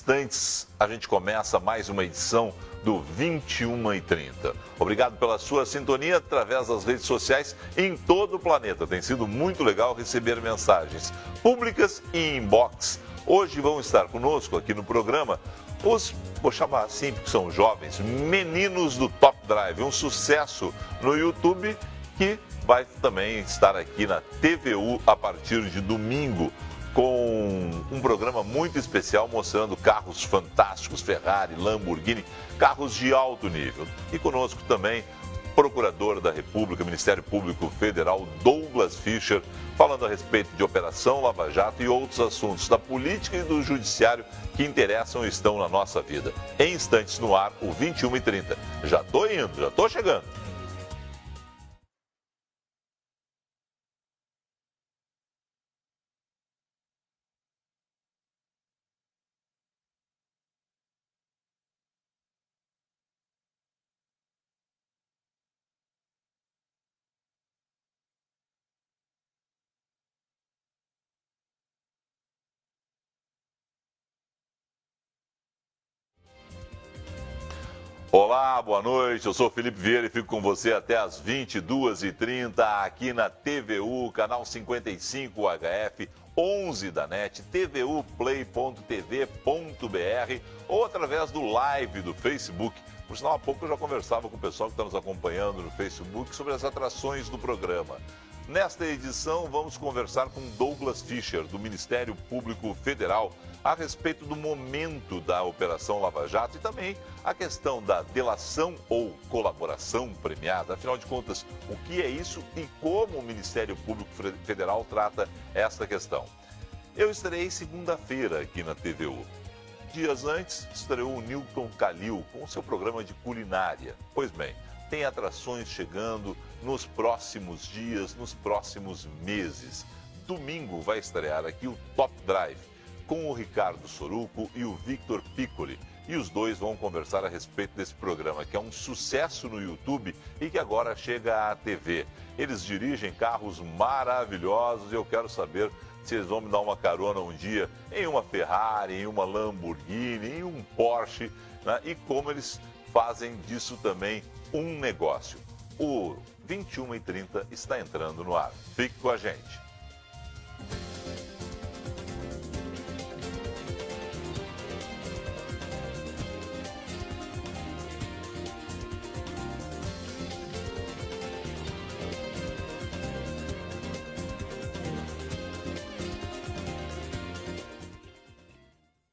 instantes, a gente começa mais uma edição do 21h30. Obrigado pela sua sintonia através das redes sociais em todo o planeta. Tem sido muito legal receber mensagens públicas e inbox. Hoje vão estar conosco aqui no programa vou chamar assim porque são jovens, meninos do Top Drive, um sucesso no YouTube que vai também estar aqui na TVU a partir de domingo, com um programa muito especial mostrando carros fantásticos, Ferrari, Lamborghini, carros de alto nível. E conosco também, Procurador da República, Ministério Público Federal, Douglas Fischer, falando a respeito de Operação Lava Jato e outros assuntos da política e do judiciário que interessam e estão na nossa vida. Em instantes no ar, o 21h30. Já estou indo, já estou chegando. Olá, boa noite, eu sou Felipe Vieira e fico com você até às 22h30 aqui na TVU, canal 55 HF, 11 da NET, tvuplay.tv.br ou através do live do Facebook. Por sinal, há pouco eu já conversava com o pessoal que está nos acompanhando no Facebook sobre as atrações do programa. Nesta edição, vamos conversar com Douglas Fischer, do Ministério Público Federal, a respeito do momento da Operação Lava Jato e também a questão da delação ou colaboração premiada. Afinal de contas, o que é isso e como o Ministério Público Federal trata esta questão? Eu estarei segunda-feira aqui na TVU. Dias antes, estreou o Newton Calil com seu programa de culinária. Pois bem, tem atrações chegando nos próximos dias, nos próximos meses. Domingo vai estrear aqui o Top Drive, com o Ricardo Soruco e o Victor Piccoli. E os dois vão conversar a respeito desse programa, que é um sucesso no YouTube e que agora chega à TV. Eles dirigem carros maravilhosos e eu quero saber se eles vão me dar uma carona um dia em uma Ferrari, em uma Lamborghini, em um Porsche, né? E como eles fazem disso também um negócio. O 21h30 está entrando no ar. Fique com a gente.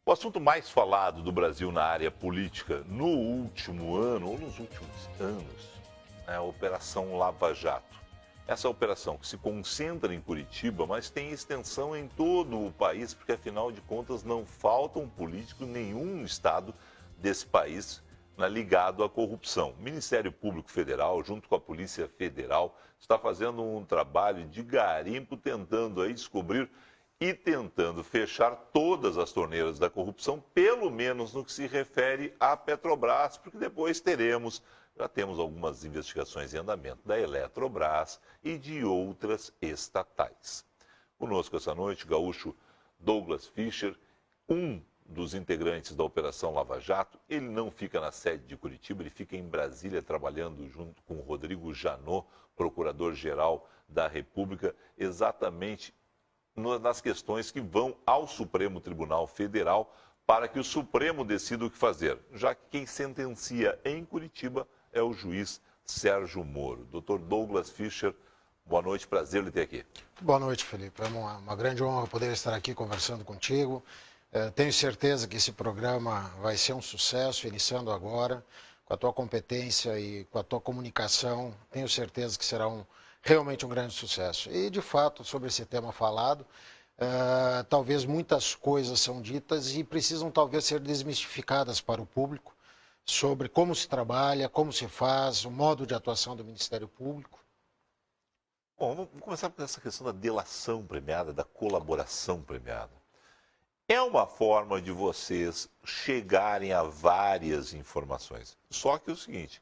O assunto mais falado do Brasil na área política no último ano, ou nos últimos anos, é a Operação Lava Jato. Essa operação que se concentra em Curitiba, mas tem extensão em todo o país, porque afinal de contas não falta um político em nenhum estado desse país ligado à corrupção. O Ministério Público Federal, junto com a Polícia Federal, está fazendo um trabalho de garimpo, tentando aí descobrir e tentando fechar todas as torneiras da corrupção, pelo menos no que se refere à Petrobras, porque depois já temos algumas investigações em andamento da Eletrobras e de outras estatais. Conosco essa noite, o gaúcho Douglas Fischer, um dos integrantes da Operação Lava Jato. Ele não fica na sede de Curitiba, ele fica em Brasília trabalhando junto com o Rodrigo Janot, procurador-geral da República, exatamente nas questões que vão ao Supremo Tribunal Federal para que o Supremo decida o que fazer, já que quem sentencia em Curitiba é o juiz Sérgio Moro. Dr. Douglas Fischer, boa noite, prazer lhe ter aqui. Boa noite, Felipe. É uma grande honra poder estar aqui conversando contigo. Tenho certeza que esse programa vai ser um sucesso, iniciando agora, com a tua competência e com a tua comunicação. Tenho certeza que será realmente um grande sucesso. E, de fato, sobre esse tema falado, talvez muitas coisas são ditas e precisam talvez ser desmistificadas para o público sobre como se trabalha, como se faz, o modo de atuação do Ministério Público. Bom, vamos começar por essa questão da delação premiada, da colaboração premiada. É uma forma de vocês chegarem a várias informações. Só que é o seguinte,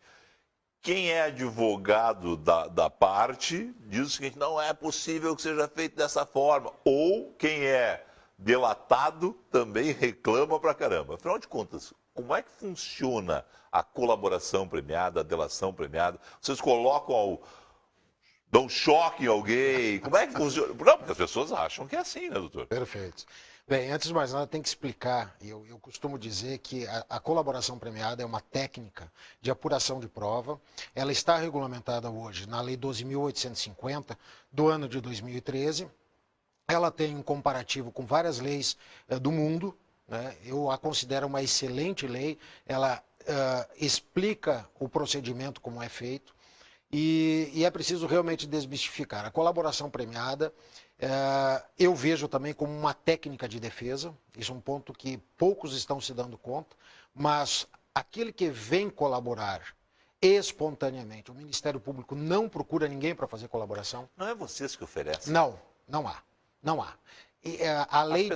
quem é advogado da parte diz o seguinte, não é possível que seja feito dessa forma. Ou quem é delatado também reclama pra caramba. Afinal de contas, como é que funciona a colaboração premiada, a delação premiada? Vocês dão choque em alguém? Como é que funciona? Não, porque as pessoas acham que é assim, né, doutor? Perfeito. Bem, antes de mais nada, tem que explicar, e eu costumo dizer que a colaboração premiada é uma técnica de apuração de prova. Ela está regulamentada hoje na Lei 12.850, do ano de 2013. Ela tem um comparativo com várias leis do mundo, né? Eu a considero uma excelente lei. Ela explica o procedimento como é feito e é preciso realmente desmistificar. A colaboração premiada eu vejo também como uma técnica de defesa. Isso é um ponto que poucos estão se dando conta, mas aquele que vem colaborar espontaneamente, o Ministério Público não procura ninguém para fazer colaboração. Não é vocês que oferecem? Não, não há. Não há. E, a lei...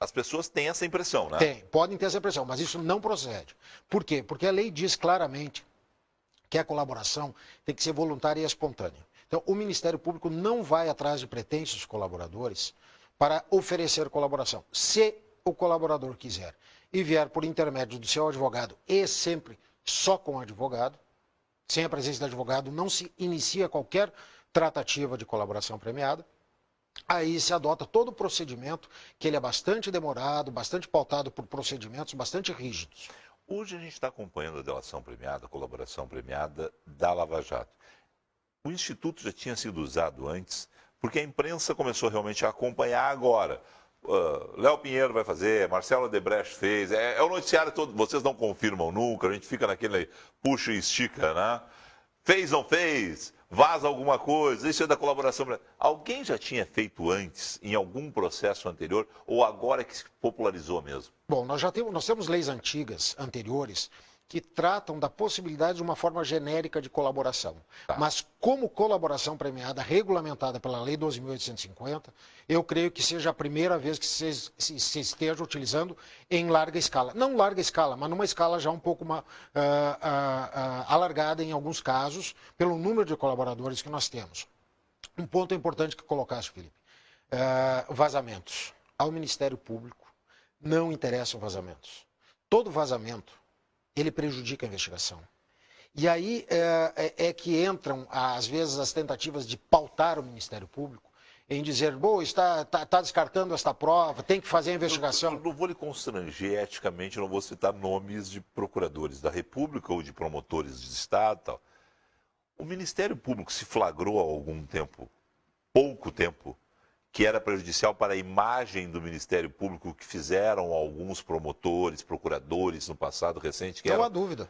As pessoas têm essa impressão, né? Podem ter essa impressão, mas isso não procede. Por quê? Porque a lei diz claramente que a colaboração tem que ser voluntária e espontânea. Então, o Ministério Público não vai atrás de pretensos colaboradores para oferecer colaboração. Se o colaborador quiser e vier por intermédio do seu advogado e sempre só com o advogado, sem a presença do advogado, não se inicia qualquer tratativa de colaboração premiada. Aí se adota todo o procedimento, que ele é bastante demorado, bastante pautado por procedimentos bastante rígidos. Hoje a gente está acompanhando a delação premiada, a colaboração premiada da Lava Jato. O Instituto já tinha sido usado antes, porque a imprensa começou realmente a acompanhar agora. Léo Pinheiro vai fazer, Marcelo Odebrecht fez, é o noticiário todo, vocês não confirmam nunca, a gente fica naquele puxa e estica, né? Fez, não fez, vaza alguma coisa, isso é da colaboração. Alguém já tinha feito antes, em algum processo anterior, ou agora é que se popularizou mesmo? Bom, nós temos leis antigas, anteriores, que tratam da possibilidade de uma forma genérica de colaboração. Tá. Mas como colaboração premiada regulamentada pela Lei 12.850, eu creio que seja a primeira vez que se esteja utilizando em larga escala. Não larga escala, mas numa escala já um pouco alargada em alguns casos, pelo número de colaboradores que nós temos. Um ponto importante que colocaste, Felipe. Vazamentos. Ao Ministério Público não interessam vazamentos. Todo vazamento ele prejudica a investigação. E aí é que entram, às vezes, as tentativas de pautar o Ministério Público em dizer, está descartando esta prova, tem que fazer a investigação. Eu não vou lhe constranger eticamente, eu não vou citar nomes de procuradores da República ou de promotores de Estado e tal. O Ministério Público se flagrou há algum tempo, pouco tempo, que era prejudicial para a imagem do Ministério Público que fizeram alguns promotores, procuradores no passado recente. Não há dúvida.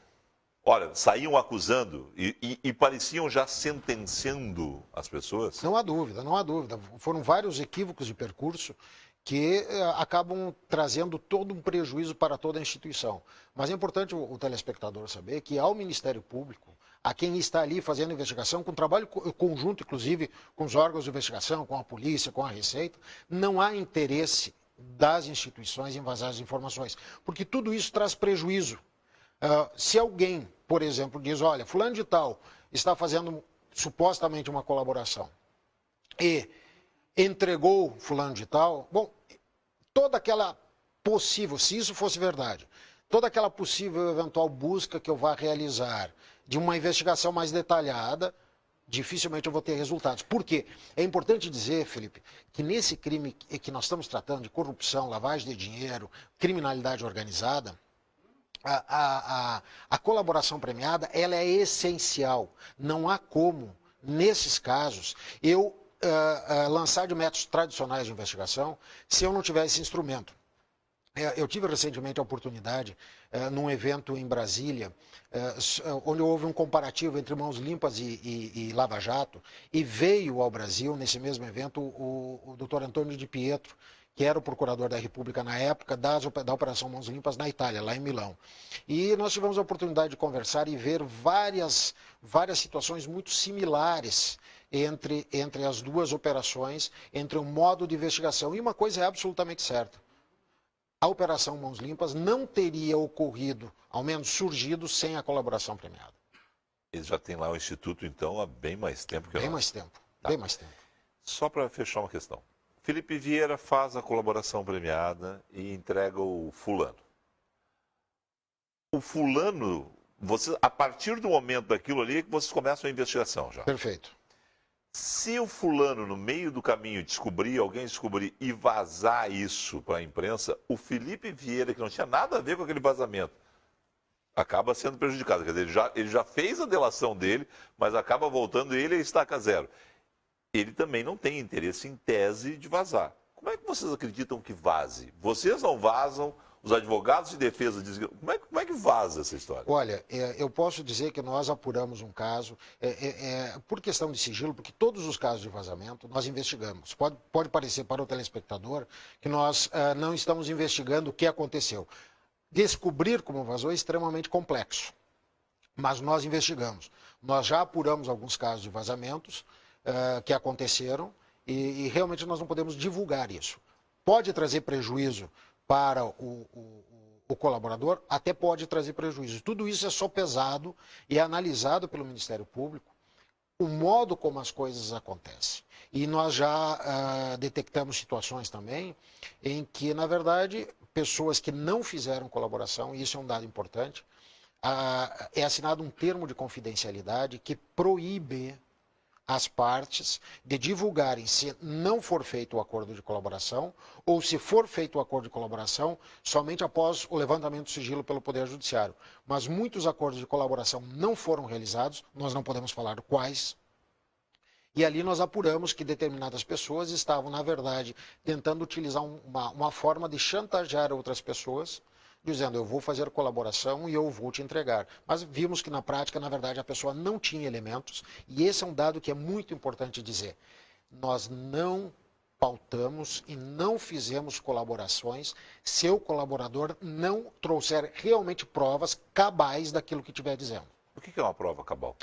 Olha, saíam acusando e pareciam já sentenciando as pessoas? Não há dúvida, não há dúvida. Foram vários equívocos de percurso que acabam trazendo todo um prejuízo para toda a instituição. Mas é importante o telespectador saber que ao Ministério Público, a quem está ali fazendo a investigação, com trabalho conjunto, inclusive, com os órgãos de investigação, com a polícia, com a Receita, não há interesse das instituições em vazar as informações, porque tudo isso traz prejuízo. Se alguém, por exemplo, diz, olha, fulano de tal está fazendo supostamente uma colaboração e entregou fulano de tal, bom, toda aquela possível, se isso fosse verdade, toda aquela possível eventual busca que eu vá realizar de uma investigação mais detalhada, dificilmente eu vou ter resultados. Por quê? É importante dizer, Felipe, que nesse crime que nós estamos tratando de corrupção, lavagem de dinheiro, criminalidade organizada, a colaboração premiada ela é essencial. Não há como, nesses casos, eu lançar de métodos tradicionais de investigação se eu não tiver esse instrumento. Eu tive recentemente a oportunidade, num evento em Brasília, onde houve um comparativo entre Mãos Limpas e Lava Jato, e veio ao Brasil, nesse mesmo evento, o doutor Antônio de Pietro, que era o procurador da República na época da Operação Mãos Limpas na Itália, lá em Milão. E nós tivemos a oportunidade de conversar e ver várias situações muito similares entre as duas operações, entre o modo de investigação. E uma coisa é absolutamente certa. A Operação Mãos Limpas não teria ocorrido, ao menos surgido, sem a colaboração premiada. Eles já têm lá o Instituto, então, há bem mais tempo que nós. Bem mais tempo, bem mais tempo. Só para fechar uma questão. Felipe Vieira faz a colaboração premiada e entrega o fulano. O fulano, a partir do momento daquilo ali, vocês começam a investigação já. Perfeito. Se o fulano, no meio do caminho, alguém descobrir e vazar isso para a imprensa, o Felipe Vieira, que não tinha nada a ver com aquele vazamento, acaba sendo prejudicado. Quer dizer, ele já fez a delação dele, mas acaba voltando ele a estaca zero. Ele também não tem interesse, em tese, de vazar. Como é que vocês acreditam que vaze? Vocês não vazam, os advogados de defesa dizem... Como é que vaza essa história? Olha, eu posso dizer que nós apuramos um caso, por questão de sigilo, porque todos os casos de vazamento nós investigamos. Pode parecer para o telespectador que nós não estamos investigando o que aconteceu. Descobrir como vazou é extremamente complexo, mas nós investigamos. Nós já apuramos alguns casos de vazamentos que aconteceram e realmente nós não podemos divulgar isso. Pode trazer prejuízo para o colaborador, até pode trazer prejuízo. Tudo isso é sopesado e é analisado pelo Ministério Público, o modo como as coisas acontecem. E nós já detectamos situações também em que, na verdade, pessoas que não fizeram colaboração, e isso é um dado importante, é assinado um termo de confidencialidade que proíbe as partes de divulgarem, se não for feito o acordo de colaboração, ou se for feito o acordo de colaboração, somente após o levantamento do sigilo pelo Poder Judiciário. Mas muitos acordos de colaboração não foram realizados, nós não podemos falar quais, e ali nós apuramos que determinadas pessoas estavam, na verdade, tentando utilizar uma forma de chantagear outras pessoas, dizendo, eu vou fazer colaboração e eu vou te entregar. Mas vimos que na prática, na verdade, a pessoa não tinha elementos, e esse é um dado que é muito importante dizer. Nós não pautamos e não fizemos colaborações se o colaborador não trouxer realmente provas cabais daquilo que estiver dizendo. O que é uma prova cabal?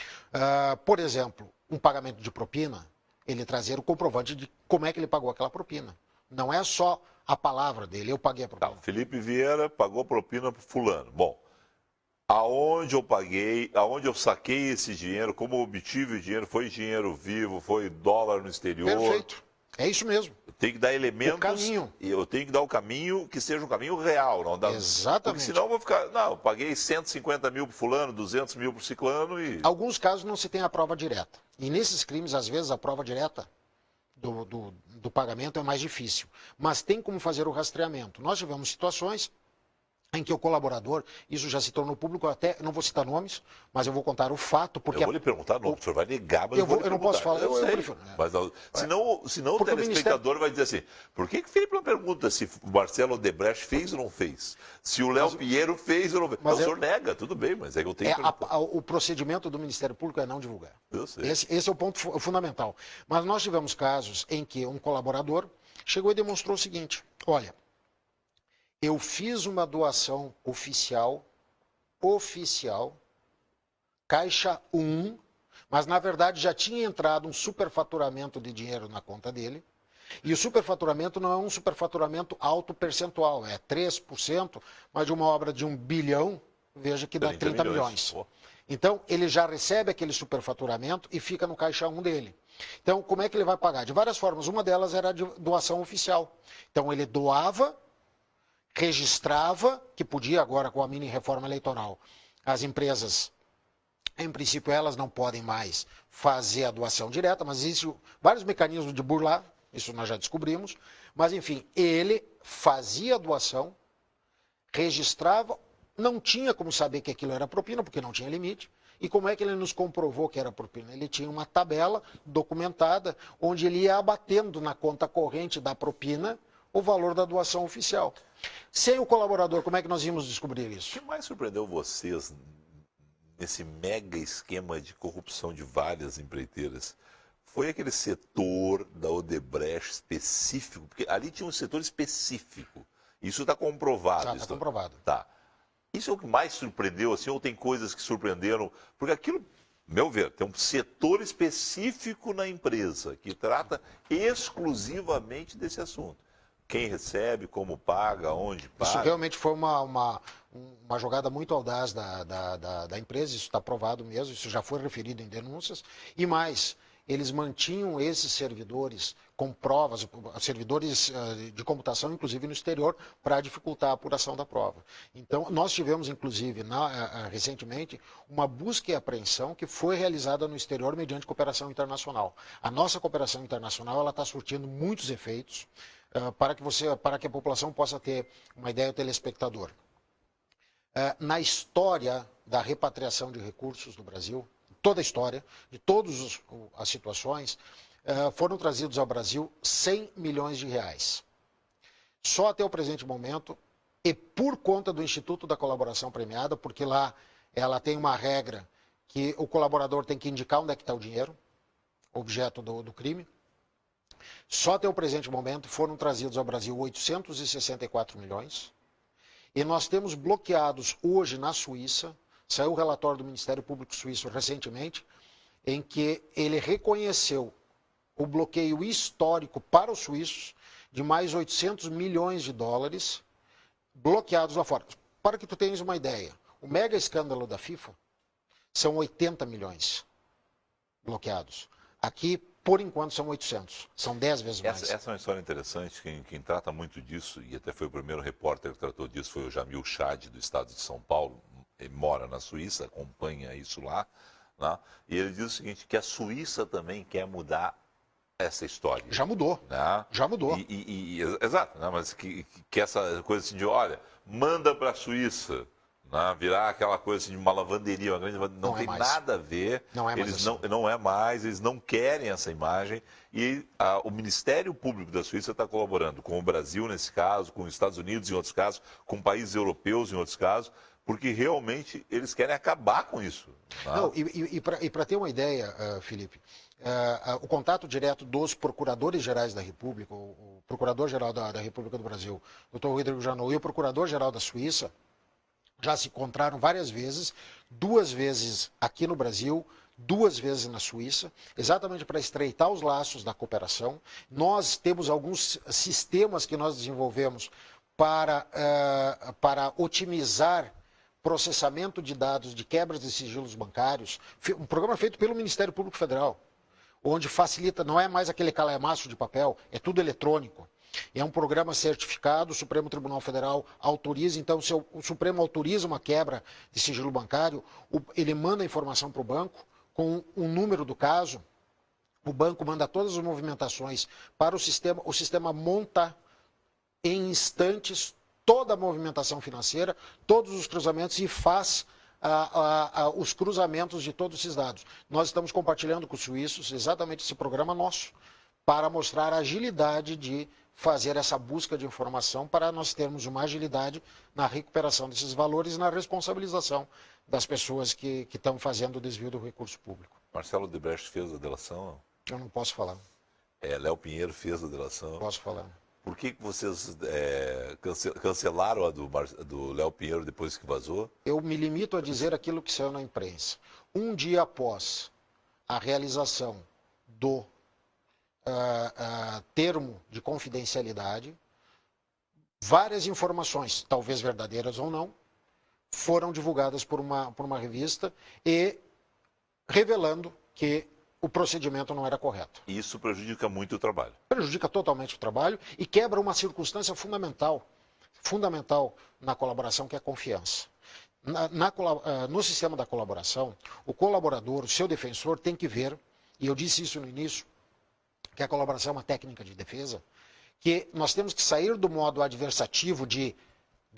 Por exemplo, um pagamento de propina, ele trazer o comprovante de como é que ele pagou aquela propina. Não é só a palavra dele, eu paguei a propina. Tá, Felipe Vieira pagou propina para fulano. Bom, aonde eu paguei, aonde eu saquei esse dinheiro, como eu obtive o dinheiro, foi dinheiro vivo, foi dólar no exterior. Perfeito, é isso mesmo. Eu tenho que dar elementos. O caminho. E eu tenho que dar o caminho que seja um caminho real. Não dá, Exatamente. Porque senão eu vou ficar, não, eu paguei 150 mil para fulano, 200 mil para ciclano e... Alguns casos não se tem a prova direta. E nesses crimes, às vezes, a prova direta do pagamento é mais difícil. Mas tem como fazer o rastreamento. Nós tivemos situações em que o colaborador, isso já se tornou público, até não vou citar nomes, mas eu vou contar o fato, porque... Eu vou lhe perguntar nome, o senhor vai negar, mas eu não posso falar, eu prefiro. Mas senão o telespectador vai dizer assim, por que o Felipe não pergunta se o Marcelo Odebrecht fez ou não fez? Se o Léo Pinheiro fez ou não fez? Mas o senhor nega, tudo bem, mas é que eu tenho que perguntar. O procedimento do Ministério Público é não divulgar. Eu sei. Esse é o ponto fundamental. Mas nós tivemos casos em que um colaborador chegou e demonstrou o seguinte, olha, eu fiz uma doação oficial, caixa 1, mas na verdade já tinha entrado um superfaturamento de dinheiro na conta dele, e o superfaturamento não é um superfaturamento alto percentual, é 3%, mas de uma obra de 1 bilhão, veja que dá 30 milhões. Então, ele já recebe aquele superfaturamento e fica no caixa 1 dele. Então, como é que ele vai pagar? De várias formas, uma delas era de doação oficial. Então, ele doava, registrava, que podia agora com a mini reforma eleitoral, as empresas, em princípio, elas não podem mais fazer a doação direta, mas existem vários mecanismos de burlar, isso nós já descobrimos, mas enfim, ele fazia a doação, registrava, não tinha como saber que aquilo era propina, porque não tinha limite, e como é que ele nos comprovou que era propina? Ele tinha uma tabela documentada, onde ele ia abatendo na conta corrente da propina o valor da doação oficial. Sem o colaborador, como é que nós íamos descobrir isso? O que mais surpreendeu vocês nesse mega esquema de corrupção de várias empreiteiras? Foi aquele setor da Odebrecht específico, porque ali tinha um setor específico. Isso está comprovado. Está comprovado. Tá. Isso é o que mais surpreendeu, assim, ou tem coisas que surpreenderam? Porque aquilo, meu ver, tem um setor específico na empresa que trata exclusivamente desse assunto. Quem recebe, como paga, onde paga. Isso realmente foi uma jogada muito audaz da empresa, isso está provado mesmo, isso já foi referido em denúncias. E mais, eles mantinham esses servidores com provas, servidores de computação, inclusive no exterior, para dificultar a apuração da prova. Então, nós tivemos, inclusive, recentemente, uma busca e apreensão que foi realizada no exterior mediante cooperação internacional. A nossa cooperação internacional está surtindo muitos efeitos para que a população possa ter uma ideia, o telespectador. Na história da repatriação de recursos do Brasil, toda a história, de todas as situações, foram trazidos ao Brasil 100 milhões de reais. Só até o presente momento, e por conta do Instituto da Colaboração Premiada, porque lá ela tem uma regra que o colaborador tem que indicar onde é que está o dinheiro, objeto do crime, só até o presente momento foram trazidos ao Brasil 864 milhões, e nós temos bloqueados hoje na Suíça, saiu o relatório do Ministério Público Suíço recentemente, em que ele reconheceu o bloqueio histórico para os suíços de mais 800 milhões de dólares bloqueados lá fora. Para que tu tenhas uma ideia, o mega escândalo da FIFA são 80 milhões bloqueados. Aqui, por enquanto, são 800. São 10 vezes mais. Essa é uma história interessante. Quem trata muito disso, e até foi o primeiro repórter que tratou disso, foi o Jamil Chad, do estado de São Paulo. Ele mora na Suíça, acompanha isso lá, né? E ele diz o seguinte, que a Suíça também quer mudar essa história. Já mudou, né? Já mudou. Exato, né? Mas que essa coisa assim de, olha, manda para a Suíça, né? Virar aquela coisa assim de uma lavanderia, uma grande lavanderia, não tem nada a ver. Não é mais eles assim. não é mais, eles não querem essa imagem. E o Ministério Público da Suíça está colaborando com o Brasil, nesse caso, com os Estados Unidos, em outros casos, com países europeus, em outros casos, porque realmente eles querem acabar com isso. Né? Não, e para ter uma ideia, Felipe, o contato direto dos procuradores-gerais da República, o procurador-geral da República do Brasil, Dr. Rodrigo Janot, e o procurador-geral da Suíça, já se encontraram várias vezes, 2 vezes aqui no Brasil, 2 vezes na Suíça, exatamente para estreitar os laços da cooperação. Nós temos alguns sistemas que nós desenvolvemos para otimizar processamento de dados de quebras de sigilos bancários, um programa feito pelo Ministério Público Federal, onde facilita, não é mais aquele calhamaço de papel, é tudo eletrônico. É um programa certificado, o Supremo Tribunal Federal autoriza, então se o Supremo autoriza uma quebra de sigilo bancário, ele manda a informação para o banco com o número do caso, o banco manda todas as movimentações para o sistema monta em instantes toda a movimentação financeira, todos os cruzamentos e faz os cruzamentos de todos esses dados. Nós estamos compartilhando com os suíços exatamente esse programa nosso, para mostrar a agilidade de fazer essa busca de informação, para nós termos uma agilidade na recuperação desses valores e na responsabilização das pessoas que estão fazendo o desvio do recurso público. Marcelo Odebrecht fez a delação? Eu não posso falar. Léo Pinheiro fez a delação? Posso falar. Por que vocês cancelaram a do Léo Pinheiro depois que vazou? Eu me limito a dizer aquilo que saiu na imprensa. Um dia após a realização do termo de confidencialidade, várias informações, talvez verdadeiras ou não, foram divulgadas por uma revista e revelando que o procedimento não era correto. Isso prejudica muito o trabalho. Prejudica totalmente o trabalho e quebra uma circunstância fundamental na colaboração, que é a confiança. No sistema da colaboração, o colaborador, o seu defensor, tem que ver, e eu disse isso no início, que a colaboração é uma técnica de defesa, que nós temos que sair do modo adversativo de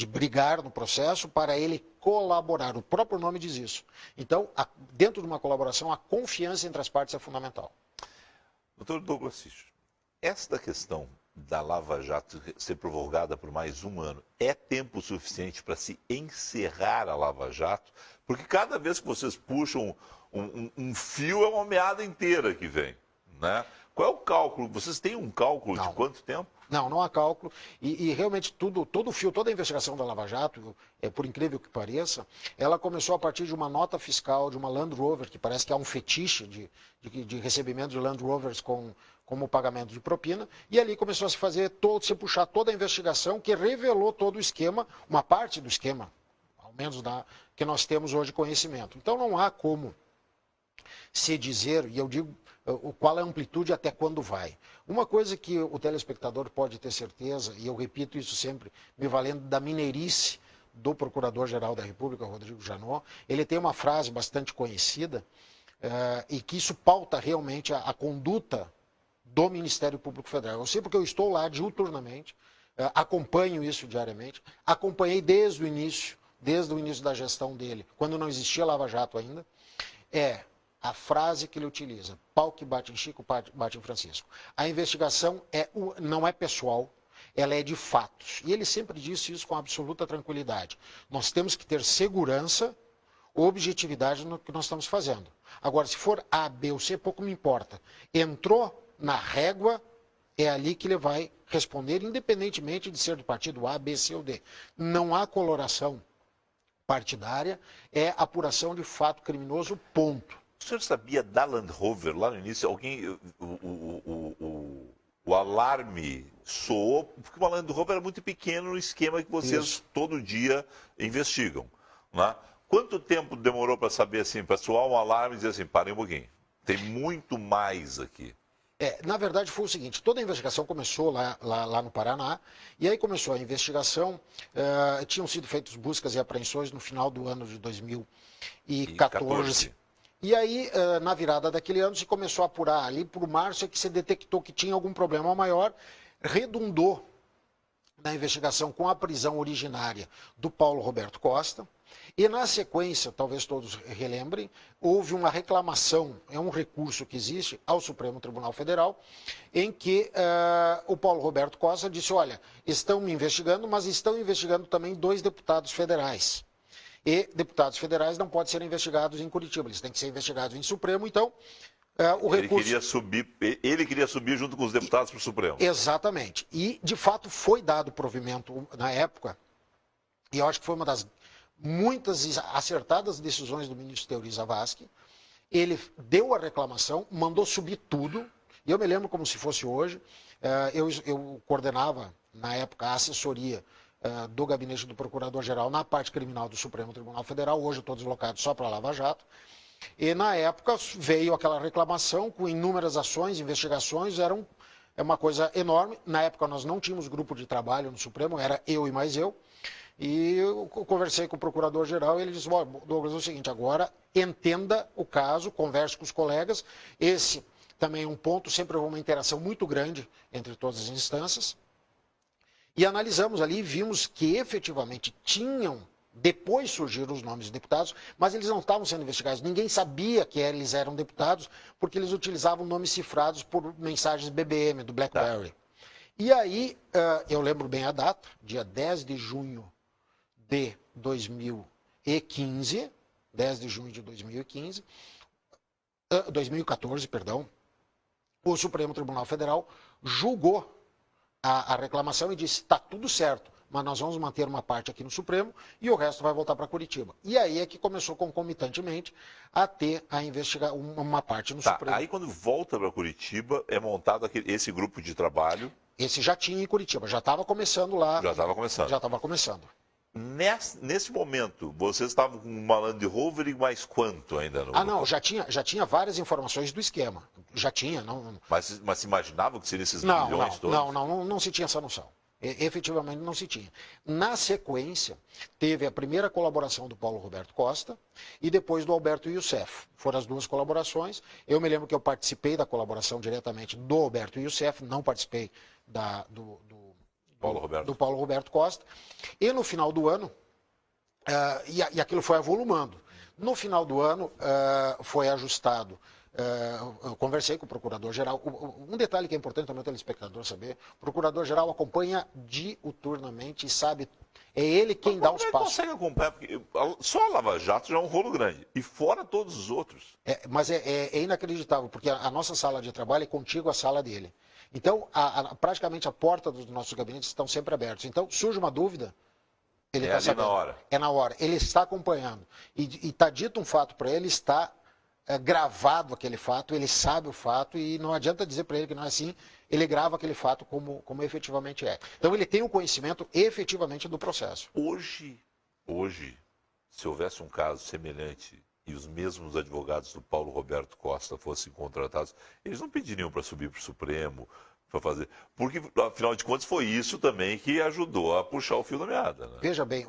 brigar no processo para ele colaborar. O próprio nome diz isso. Então, dentro de uma colaboração, a confiança entre as partes é fundamental. Doutor Douglas Fischer, esta questão da Lava Jato ser prorrogada por mais 1 ano é tempo suficiente para se encerrar a Lava Jato? Porque cada vez que vocês puxam um fio, é uma meada inteira que vem, né? Qual é o cálculo? Vocês têm um cálculo de quanto tempo? Não há cálculo. E realmente todo o fio, toda a investigação da Lava Jato, por incrível que pareça, ela começou a partir de uma nota fiscal de uma Land Rover, que parece que há um fetiche de recebimento de Land Rovers como pagamento de propina, e ali começou a se puxar toda a investigação que revelou todo o esquema, uma parte do esquema, ao menos que nós temos hoje conhecimento. Então não há como se dizer, e eu digo qual é a amplitude e até quando vai. Uma coisa que o telespectador pode ter certeza, e eu repito isso sempre, me valendo da mineirice do Procurador-Geral da República, Rodrigo Janot, ele tem uma frase bastante conhecida, e que isso pauta realmente a conduta do Ministério Público Federal. Eu sei porque eu estou lá diuturnamente, acompanho isso diariamente, acompanhei desde o início da gestão dele, quando não existia Lava Jato ainda, a frase que ele utiliza: pau que bate em Chico, bate em Francisco. A investigação não é pessoal, ela é de fatos. E ele sempre disse isso com absoluta tranquilidade. Nós temos que ter segurança, objetividade no que nós estamos fazendo. Agora, se for A, B ou C, pouco me importa. Entrou na régua, é ali que ele vai responder, independentemente de ser do partido A, B, C ou D. Não há coloração partidária, é apuração de fato criminoso, ponto. O senhor sabia da Land Rover, lá no início, o alarme soou, porque o Land Rover era muito pequeno no esquema que vocês todo dia investigam. Né? Quanto tempo demorou para saber, assim, para soar um alarme e dizer assim, parem um pouquinho, tem muito mais aqui? Na verdade foi o seguinte, toda a investigação começou lá no Paraná, e aí começou a investigação, tinham sido feitas buscas e apreensões no final do ano de 2014. E aí, na virada daquele ano, se começou a apurar. Ali por março é que se detectou que tinha algum problema maior, redundou na investigação com a prisão originária do Paulo Roberto Costa. E na sequência, talvez todos relembrem, houve uma reclamação, é um recurso que existe ao Supremo Tribunal Federal, em que o Paulo Roberto Costa disse, olha, estão me investigando, mas estão investigando também 2 deputados federais. E deputados federais não podem ser investigados em Curitiba, eles têm que ser investigados em Supremo, então ele queria subir junto com os deputados para o Supremo. Exatamente. E, de fato, foi dado provimento na época, e eu acho que foi uma das muitas acertadas decisões do ministro Teori Zavascki. Ele deu a reclamação, mandou subir tudo, e eu me lembro como se fosse hoje, eu coordenava, na época, a assessoria do gabinete do Procurador-Geral na parte criminal do Supremo Tribunal Federal, hoje eu estou deslocado só para Lava Jato, e na época veio aquela reclamação com inúmeras ações, investigações, é uma coisa enorme. Na época nós não tínhamos grupo de trabalho no Supremo, era eu e mais eu, e eu conversei com o Procurador-Geral e ele disse, Douglas, é o seguinte, agora entenda o caso, converse com os colegas, esse também é um ponto, sempre houve uma interação muito grande entre todas as instâncias, e analisamos ali e vimos que efetivamente depois surgiram os nomes de deputados, mas eles não estavam sendo investigados. Ninguém sabia que eles eram deputados, porque eles utilizavam nomes cifrados por mensagens BBM, do BlackBerry. E aí, eu lembro bem a data, dia 10 de junho de 2015, 10 de junho de 2014, perdão, o Supremo Tribunal Federal julgou a reclamação e disse, está tudo certo, mas nós vamos manter uma parte aqui no Supremo e o resto vai voltar para Curitiba. E aí é que começou concomitantemente a ter a investigar uma parte no Supremo. Aí quando volta para Curitiba, é montado esse grupo de trabalho. Esse já tinha em Curitiba, já estava começando lá. Já estava começando. Já estava começando. Nesse momento, vocês estavam com uma Land Rover e mais quanto ainda? Não, já tinha várias informações do esquema. Já tinha. Mas se imaginava que seriam esses milhões todos? Não se tinha essa noção. Efetivamente não se tinha. Na sequência, teve a primeira colaboração do Paulo Roberto Costa e depois do Alberto Youssef. Foram as 2 colaborações. Eu me lembro que eu participei da colaboração diretamente do Alberto Youssef, não participei do Paulo Roberto Costa. E no final do ano, e aquilo foi avolumando. No final do ano, foi ajustado. Eu conversei com o Procurador-Geral. Um detalhe que é importante também o telespectador saber: o Procurador-Geral acompanha diuturnamente e sabe, é ele quem dá os passos. Consegue acompanhar, porque só a Lava Jato já é um rolo grande, e fora todos os outros. Mas é inacreditável, porque a nossa sala de trabalho é contígua à sala dele. Então, praticamente a porta dos nossos gabinetes estão sempre abertos. Então, surge uma dúvida, ele está sabendo. Na hora. É na hora. Ele está acompanhando. E está dito um fato para ele, está gravado aquele fato, ele sabe o fato e não adianta dizer para ele que não é assim, ele grava aquele fato como efetivamente é. Então ele tem o conhecimento efetivamente do processo. Hoje, se houvesse um caso semelhante e os mesmos advogados do Paulo Roberto Costa fossem contratados, eles não pediriam para subir para o Supremo, para fazer. Porque, afinal de contas, foi isso também que ajudou a puxar o fio da meada. Né? Veja bem,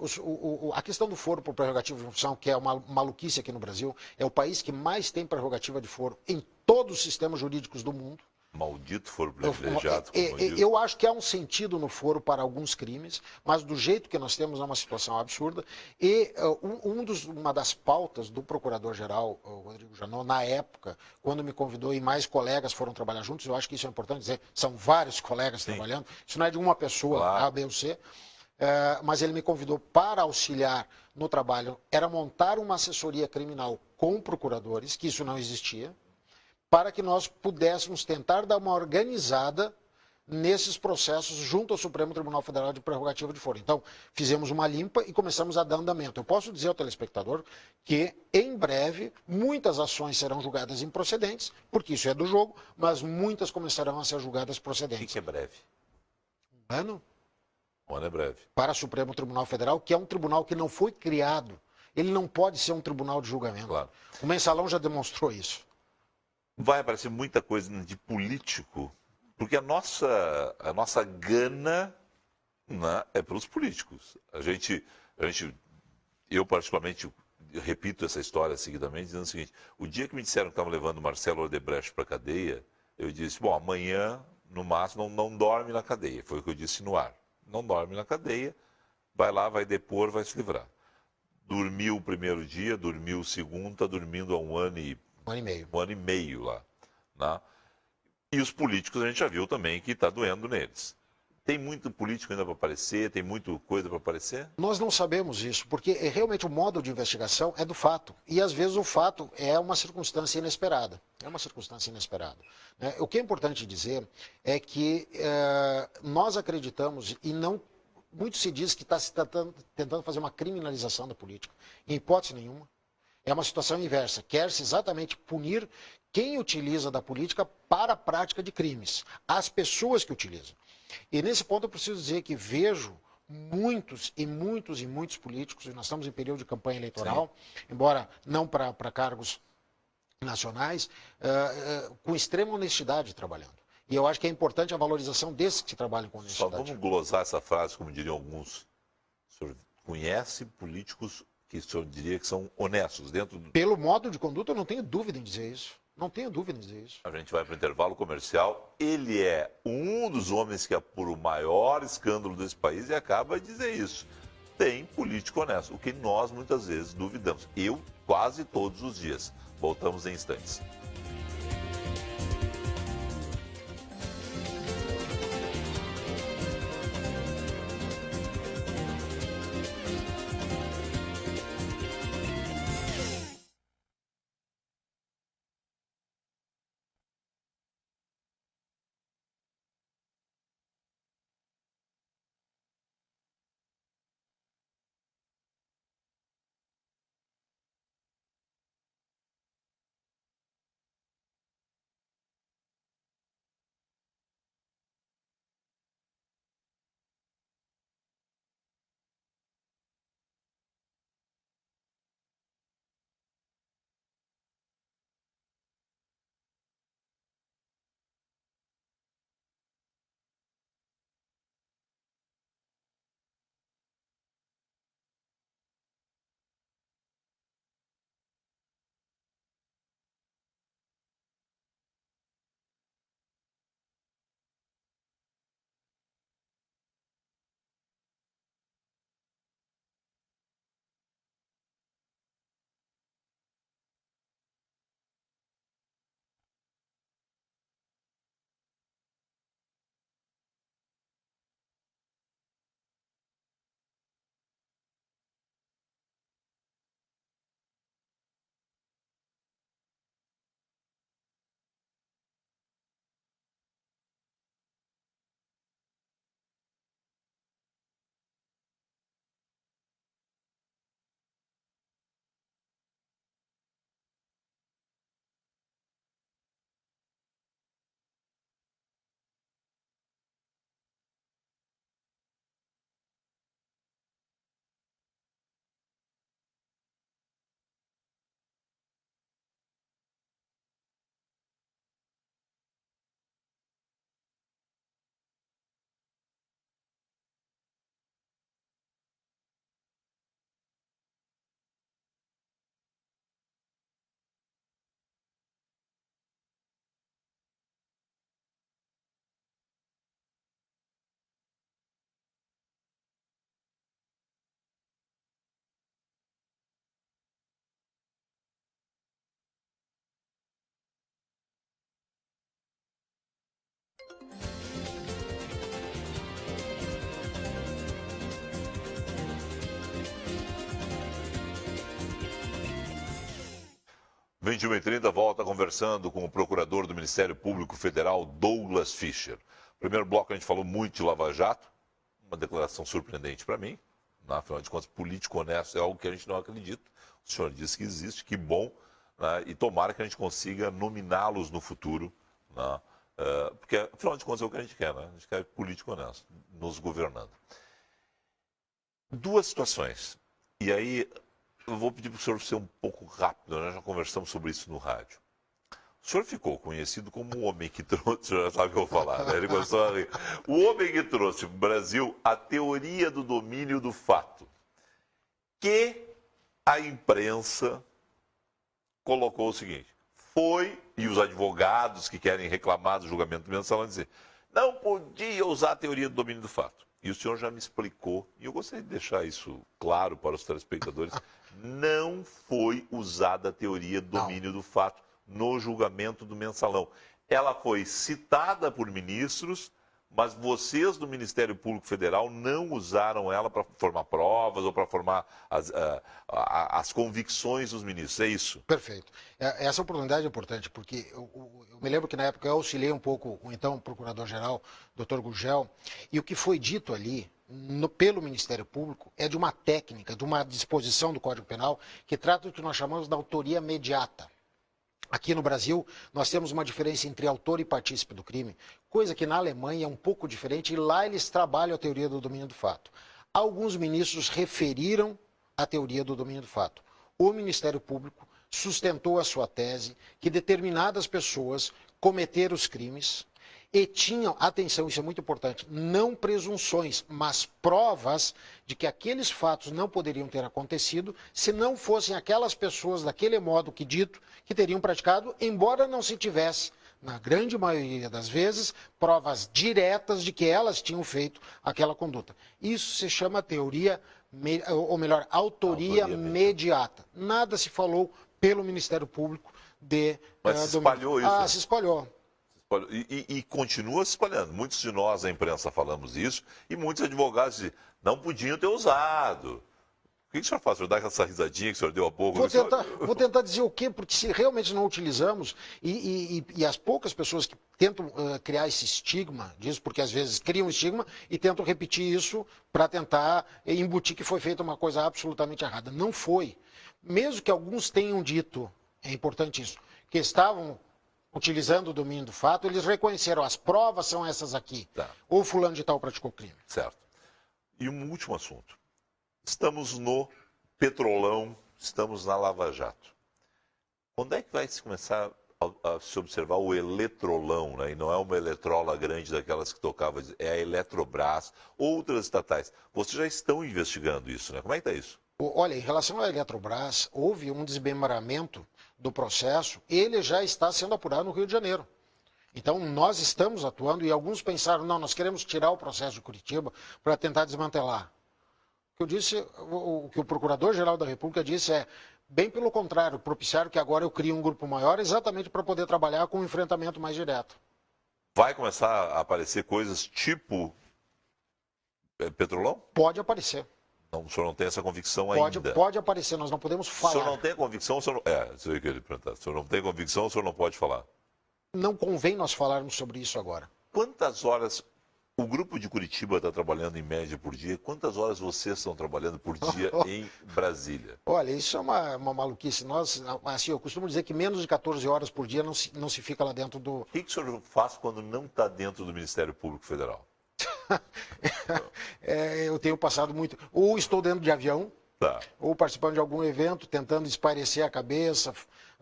a questão do foro por prerrogativa de função, que é uma maluquice aqui no Brasil, é o país que mais tem prerrogativa de foro em todos os sistemas jurídicos do mundo. Maldito foro privilegiado. Como eu acho que há um sentido no foro para alguns crimes, mas do jeito que nós temos é uma situação absurda. E uma das pautas do procurador-geral, Rodrigo Janot, na época, quando me convidou e mais colegas foram trabalhar juntos, eu acho que isso é importante dizer, são vários colegas trabalhando, isso não é de uma pessoa, claro. A, B ou C, mas ele me convidou para auxiliar no trabalho, era montar uma assessoria criminal com procuradores, que isso não existia, para que nós pudéssemos tentar dar uma organizada nesses processos junto ao Supremo Tribunal Federal de prerrogativa de foro. Então, fizemos uma limpa e começamos a dar andamento. Eu posso dizer ao telespectador que, em breve, muitas ações serão julgadas improcedentes, porque isso é do jogo, mas muitas começarão a ser julgadas procedentes. O que é breve? Um ano? Um ano é breve. Para o Supremo Tribunal Federal, que é um tribunal que não foi criado. Ele não pode ser um tribunal de julgamento. Claro. O Mensalão já demonstrou isso. Vai aparecer muita coisa de político, porque a nossa gana, né, é pelos políticos. Eu particularmente repito essa história seguidamente, dizendo o seguinte: o dia que me disseram que estavam levando o Marcelo Odebrecht para a cadeia, eu disse, bom, amanhã, no máximo, não dorme na cadeia. Foi o que eu disse no ar. Não dorme na cadeia, vai lá, vai depor, vai se livrar. Dormiu o primeiro dia, dormiu o segundo, está dormindo há um ano e meio. Um ano e meio lá. Né? E os políticos a gente já viu também que está doendo neles. Tem muito político ainda para aparecer? Tem muita coisa para aparecer? Nós não sabemos isso, porque realmente o modo de investigação é do fato. E às vezes o fato é uma circunstância inesperada. É uma circunstância inesperada. Né? O que é importante dizer é que nós acreditamos, e não. Muito se diz que está se tentando fazer uma criminalização da política. Em hipótese nenhuma. É uma situação inversa. Quer-se exatamente punir quem utiliza da política para a prática de crimes. As pessoas que utilizam. E nesse ponto eu preciso dizer que vejo muitos políticos, e nós estamos em período de campanha eleitoral, sim, embora não para cargos nacionais, com extrema honestidade trabalhando. E eu acho que é importante a valorização desses que trabalham com honestidade. Só vamos glosar essa frase, como diriam alguns. O senhor conhece políticos que o senhor diria que são honestos dentro do... Pelo modo de conduta, eu não tenho dúvida em dizer isso. Não tenho dúvida em dizer isso. A gente vai para o intervalo comercial. Ele é um dos homens que apura o maior escândalo desse país e acaba de dizer isso. Tem político honesto, o que nós muitas vezes duvidamos. Eu, quase todos os dias. Voltamos em instantes. 21h30, volta conversando com o procurador do Ministério Público Federal, Douglas Fischer. Primeiro bloco a gente falou muito de Lava Jato, uma declaração surpreendente para mim. Afinal de contas, político honesto é algo que a gente não acredita. O senhor disse que existe, que bom, né? E tomara que a gente consiga nominá-los no futuro, né? Porque, afinal de contas, é o que a gente quer, né? A gente quer político honesto nos governando. Duas situações. E aí, eu vou pedir para o senhor ser um pouco rápido, nós já conversamos sobre isso no rádio. O senhor ficou conhecido como o homem que trouxe, o senhor já sabe o que eu vou falar, né? Ele começou a rir. O homem que trouxe para o Brasil a teoria do domínio do fato, que a imprensa colocou o seguinte, e os advogados que querem reclamar do julgamento do mensalão dizer, não podia usar a teoria do domínio do fato. E o senhor já me explicou, e eu gostaria de deixar isso claro para os telespectadores, não foi usada a teoria do domínio do fato no julgamento do mensalão. Ela foi citada por ministros, mas vocês do Ministério Público Federal não usaram ela para formar provas ou para formar as convicções dos ministros, é isso? Perfeito. Essa oportunidade é importante, porque eu me lembro que na época eu auxiliei um pouco o então Procurador-Geral, Dr. Gurgel, e o que foi dito ali pelo Ministério Público é de uma técnica, de uma disposição do Código Penal que trata do que nós chamamos de autoria mediata. Aqui no Brasil, nós temos uma diferença entre autor e partícipe do crime, coisa que na Alemanha é um pouco diferente, e lá eles trabalham a teoria do domínio do fato. Alguns ministros referiram a teoria do domínio do fato. O Ministério Público sustentou a sua tese que determinadas pessoas cometeram os crimes e tinham, atenção, isso é muito importante, não presunções, mas provas de que aqueles fatos não poderiam ter acontecido se não fossem aquelas pessoas, daquele modo que dito, que teriam praticado, embora não se tivesse, na grande maioria das vezes, provas diretas de que elas tinham feito aquela conduta. Isso se chama teoria, ou melhor, autoria mediata. Nada se falou pelo Ministério Público de... Mas se espalhou isso? Se espalhou. E continua se espalhando. Muitos de nós, a imprensa, falamos isso, e muitos advogados dizem, não podiam ter usado. O que o senhor faz? O senhor dá essa risadinha que o senhor deu há pouco? Vou tentar dizer o quê? Porque se realmente não utilizamos, e as poucas pessoas que tentam criar esse estigma disso, porque às vezes criam um estigma e tentam repetir isso para tentar embutir que foi feita uma coisa absolutamente errada. Não foi. Mesmo que alguns tenham dito, é importante isso, que estavam utilizando o domínio do fato, eles reconheceram, as provas são essas aqui. Tá. Ou fulano de tal praticou crime. Certo. E um último assunto. Estamos no Petrolão, estamos na Lava Jato. Quando é que vai se começar a se observar o eletrolão, né? E não é uma eletrola grande daquelas que tocava, é a Eletrobras, outras estatais. Vocês já estão investigando isso, né? Como é que está isso? Olha, em relação à Eletrobras, houve um desmembramento do processo, ele já está sendo apurado no Rio de Janeiro. Então, nós estamos atuando e alguns pensaram, não, nós queremos tirar o processo de Curitiba para tentar desmantelar. O que eu disse, o que o Procurador-Geral da República disse é, bem pelo contrário, propiciaram que agora eu crie um grupo maior exatamente para poder trabalhar com um enfrentamento mais direto. Vai começar a aparecer coisas tipo Petrolão? Pode aparecer. Não, o senhor não tem essa convicção ainda? Pode aparecer, nós não podemos falar. O senhor não tem convicção, o senhor não... isso aí que ele perguntar. O senhor não tem convicção, o senhor não pode falar? Não convém nós falarmos sobre isso agora. Quantas horas o grupo de Curitiba está trabalhando em média por dia? Quantas horas vocês estão trabalhando por dia em Brasília? Olha, isso é uma maluquice. Nós, assim, eu costumo dizer que menos de 14 horas por dia não se fica lá dentro do... O que o senhor faz quando não está dentro do Ministério Público Federal? Eu tenho passado muito... Ou estou dentro de avião, tá, ou participando de algum evento, tentando espairecer a cabeça.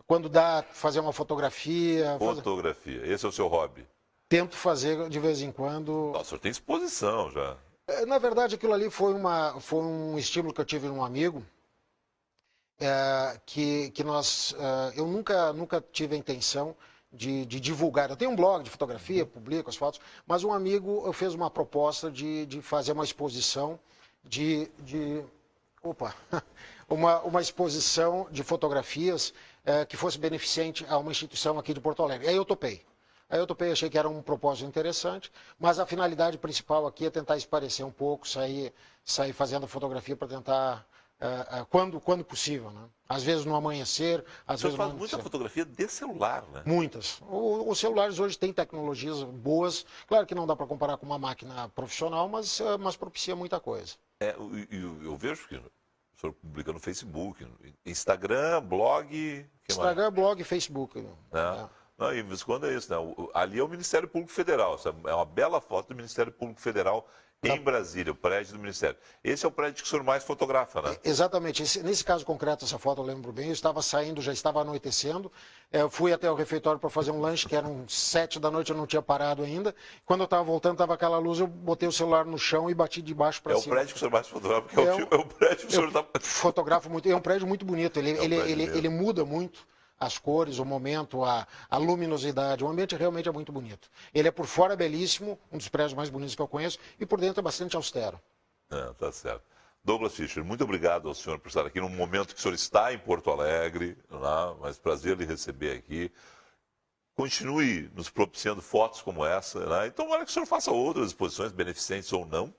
Quando dá, fazer uma fotografia. Fotografia, esse é o seu hobby? Tento fazer de vez em quando. Nossa, o senhor tem exposição já. Na verdade, aquilo ali foi um estímulo que eu tive num amigo, eu nunca tive a intenção de divulgar. Eu tenho um blog de fotografia, publico as fotos, mas um amigo fez uma proposta de fazer uma exposição uma exposição de fotografias que fosse beneficente a uma instituição aqui de Porto Alegre. Aí eu topei. Aí eu topei, achei que era um propósito interessante, mas a finalidade principal aqui é tentar esparecer um pouco, sair fazendo fotografia para tentar, quando possível, né? Às vezes no amanhecer, às O senhor vezes no faz muita anoitecer. fotografia de celular, né? Muitas. Os celulares hoje têm tecnologias boas, claro que não dá para comparar com uma máquina profissional, mas propicia muita coisa. Eu vejo que o senhor publica no Facebook, no Instagram, blog, que mais? Instagram, blog, Facebook. Né? Não, e de vez em quando é isso, né? Ali é o Ministério Público Federal. Essa é uma bela foto do Ministério Público Federal em Brasília, o prédio do Ministério. Esse é o prédio que o senhor mais fotografa, né? Exatamente. Nesse caso concreto, essa foto eu lembro bem. Eu estava saindo, já estava anoitecendo. Eu fui até o refeitório para fazer um lanche, que eram 7 da noite, eu não tinha parado ainda. Quando eu estava voltando, estava aquela luz, eu botei o celular no chão e bati de baixo para cima. É o prédio que o senhor mais fotografa, porque é o prédio que o senhor está... Fotografo muito. É um prédio muito bonito. Ele muda muito as cores, o momento, a luminosidade. O ambiente realmente é muito bonito. Ele é por fora belíssimo, um dos prédios mais bonitos que eu conheço, e por dentro é bastante austero. Tá certo. Douglas Fischer, muito obrigado ao senhor por estar aqui num momento que o senhor está em Porto Alegre, né? Mas prazer lhe receber aqui. Continue nos propiciando fotos como essa, né? Então, tomara que o senhor faça outras exposições, beneficentes ou não,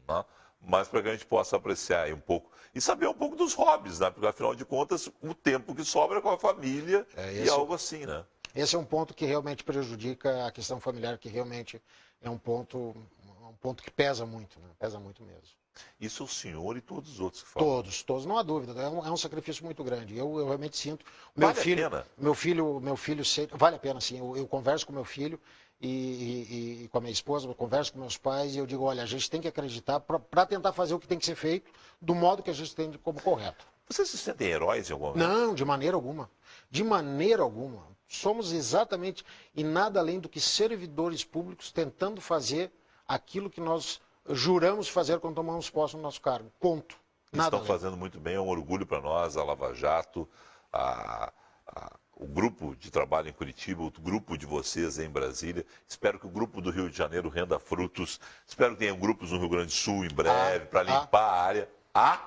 né? Mas para que a gente possa apreciar aí um pouco e saber um pouco dos hobbies, né? Porque afinal de contas, o tempo que sobra com a família e algo assim, né? Esse é um ponto que realmente prejudica a questão familiar, que realmente é um ponto que pesa muito, né? Pesa muito mesmo. Isso é o senhor e todos os outros que falam. Todos, não há dúvida. É um sacrifício muito grande. Eu realmente sinto. Vale a pena? Meu filho vale a pena, sim. Eu converso com meu filho e com a minha esposa, eu converso com meus pais e eu digo, olha, a gente tem que acreditar para tentar fazer o que tem que ser feito do modo que a gente tem como correto. Vocês se sentem heróis em algum momento? Não, de maneira alguma. De maneira alguma. Somos exatamente e nada além do que servidores públicos tentando fazer aquilo que nós juramos fazer quando tomamos posse no nosso cargo. Ponto. Nada Estão fazendo muito bem, é um orgulho para nós, a Lava Jato, o grupo de trabalho em Curitiba, o grupo de vocês em Brasília. Espero que o grupo do Rio de Janeiro renda frutos. Espero que tenha grupos no Rio Grande do Sul em breve, para limpar a área.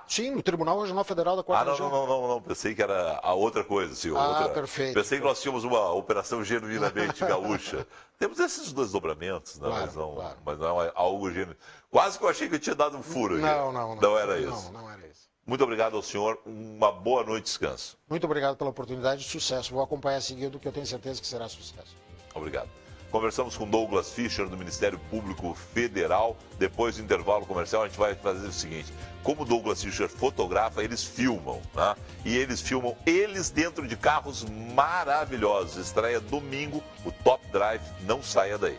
Sim, no Tribunal Regional Federal da Quarta Região. Não. Pensei que era a outra coisa, senhor. Perfeito. Pensei que nós tínhamos uma operação genuinamente gaúcha. Temos esses desdobramentos, né? Claro. Mas não é algo genuíno. Quase que eu achei que eu tinha dado um furo aqui. Não era isso. Não era isso. Muito obrigado ao senhor. Uma boa noite de descanso. Muito obrigado pela oportunidade de sucesso. Vou acompanhar seguido, que eu tenho certeza que será sucesso. Obrigado. Conversamos com Douglas Fischer, do Ministério Público Federal. Depois do intervalo comercial, a gente vai fazer o seguinte. Como o Douglas Fischer fotografa, eles filmam, né? E eles filmam eles dentro de carros maravilhosos. Estreia domingo, o Top Drive. Não saia daí.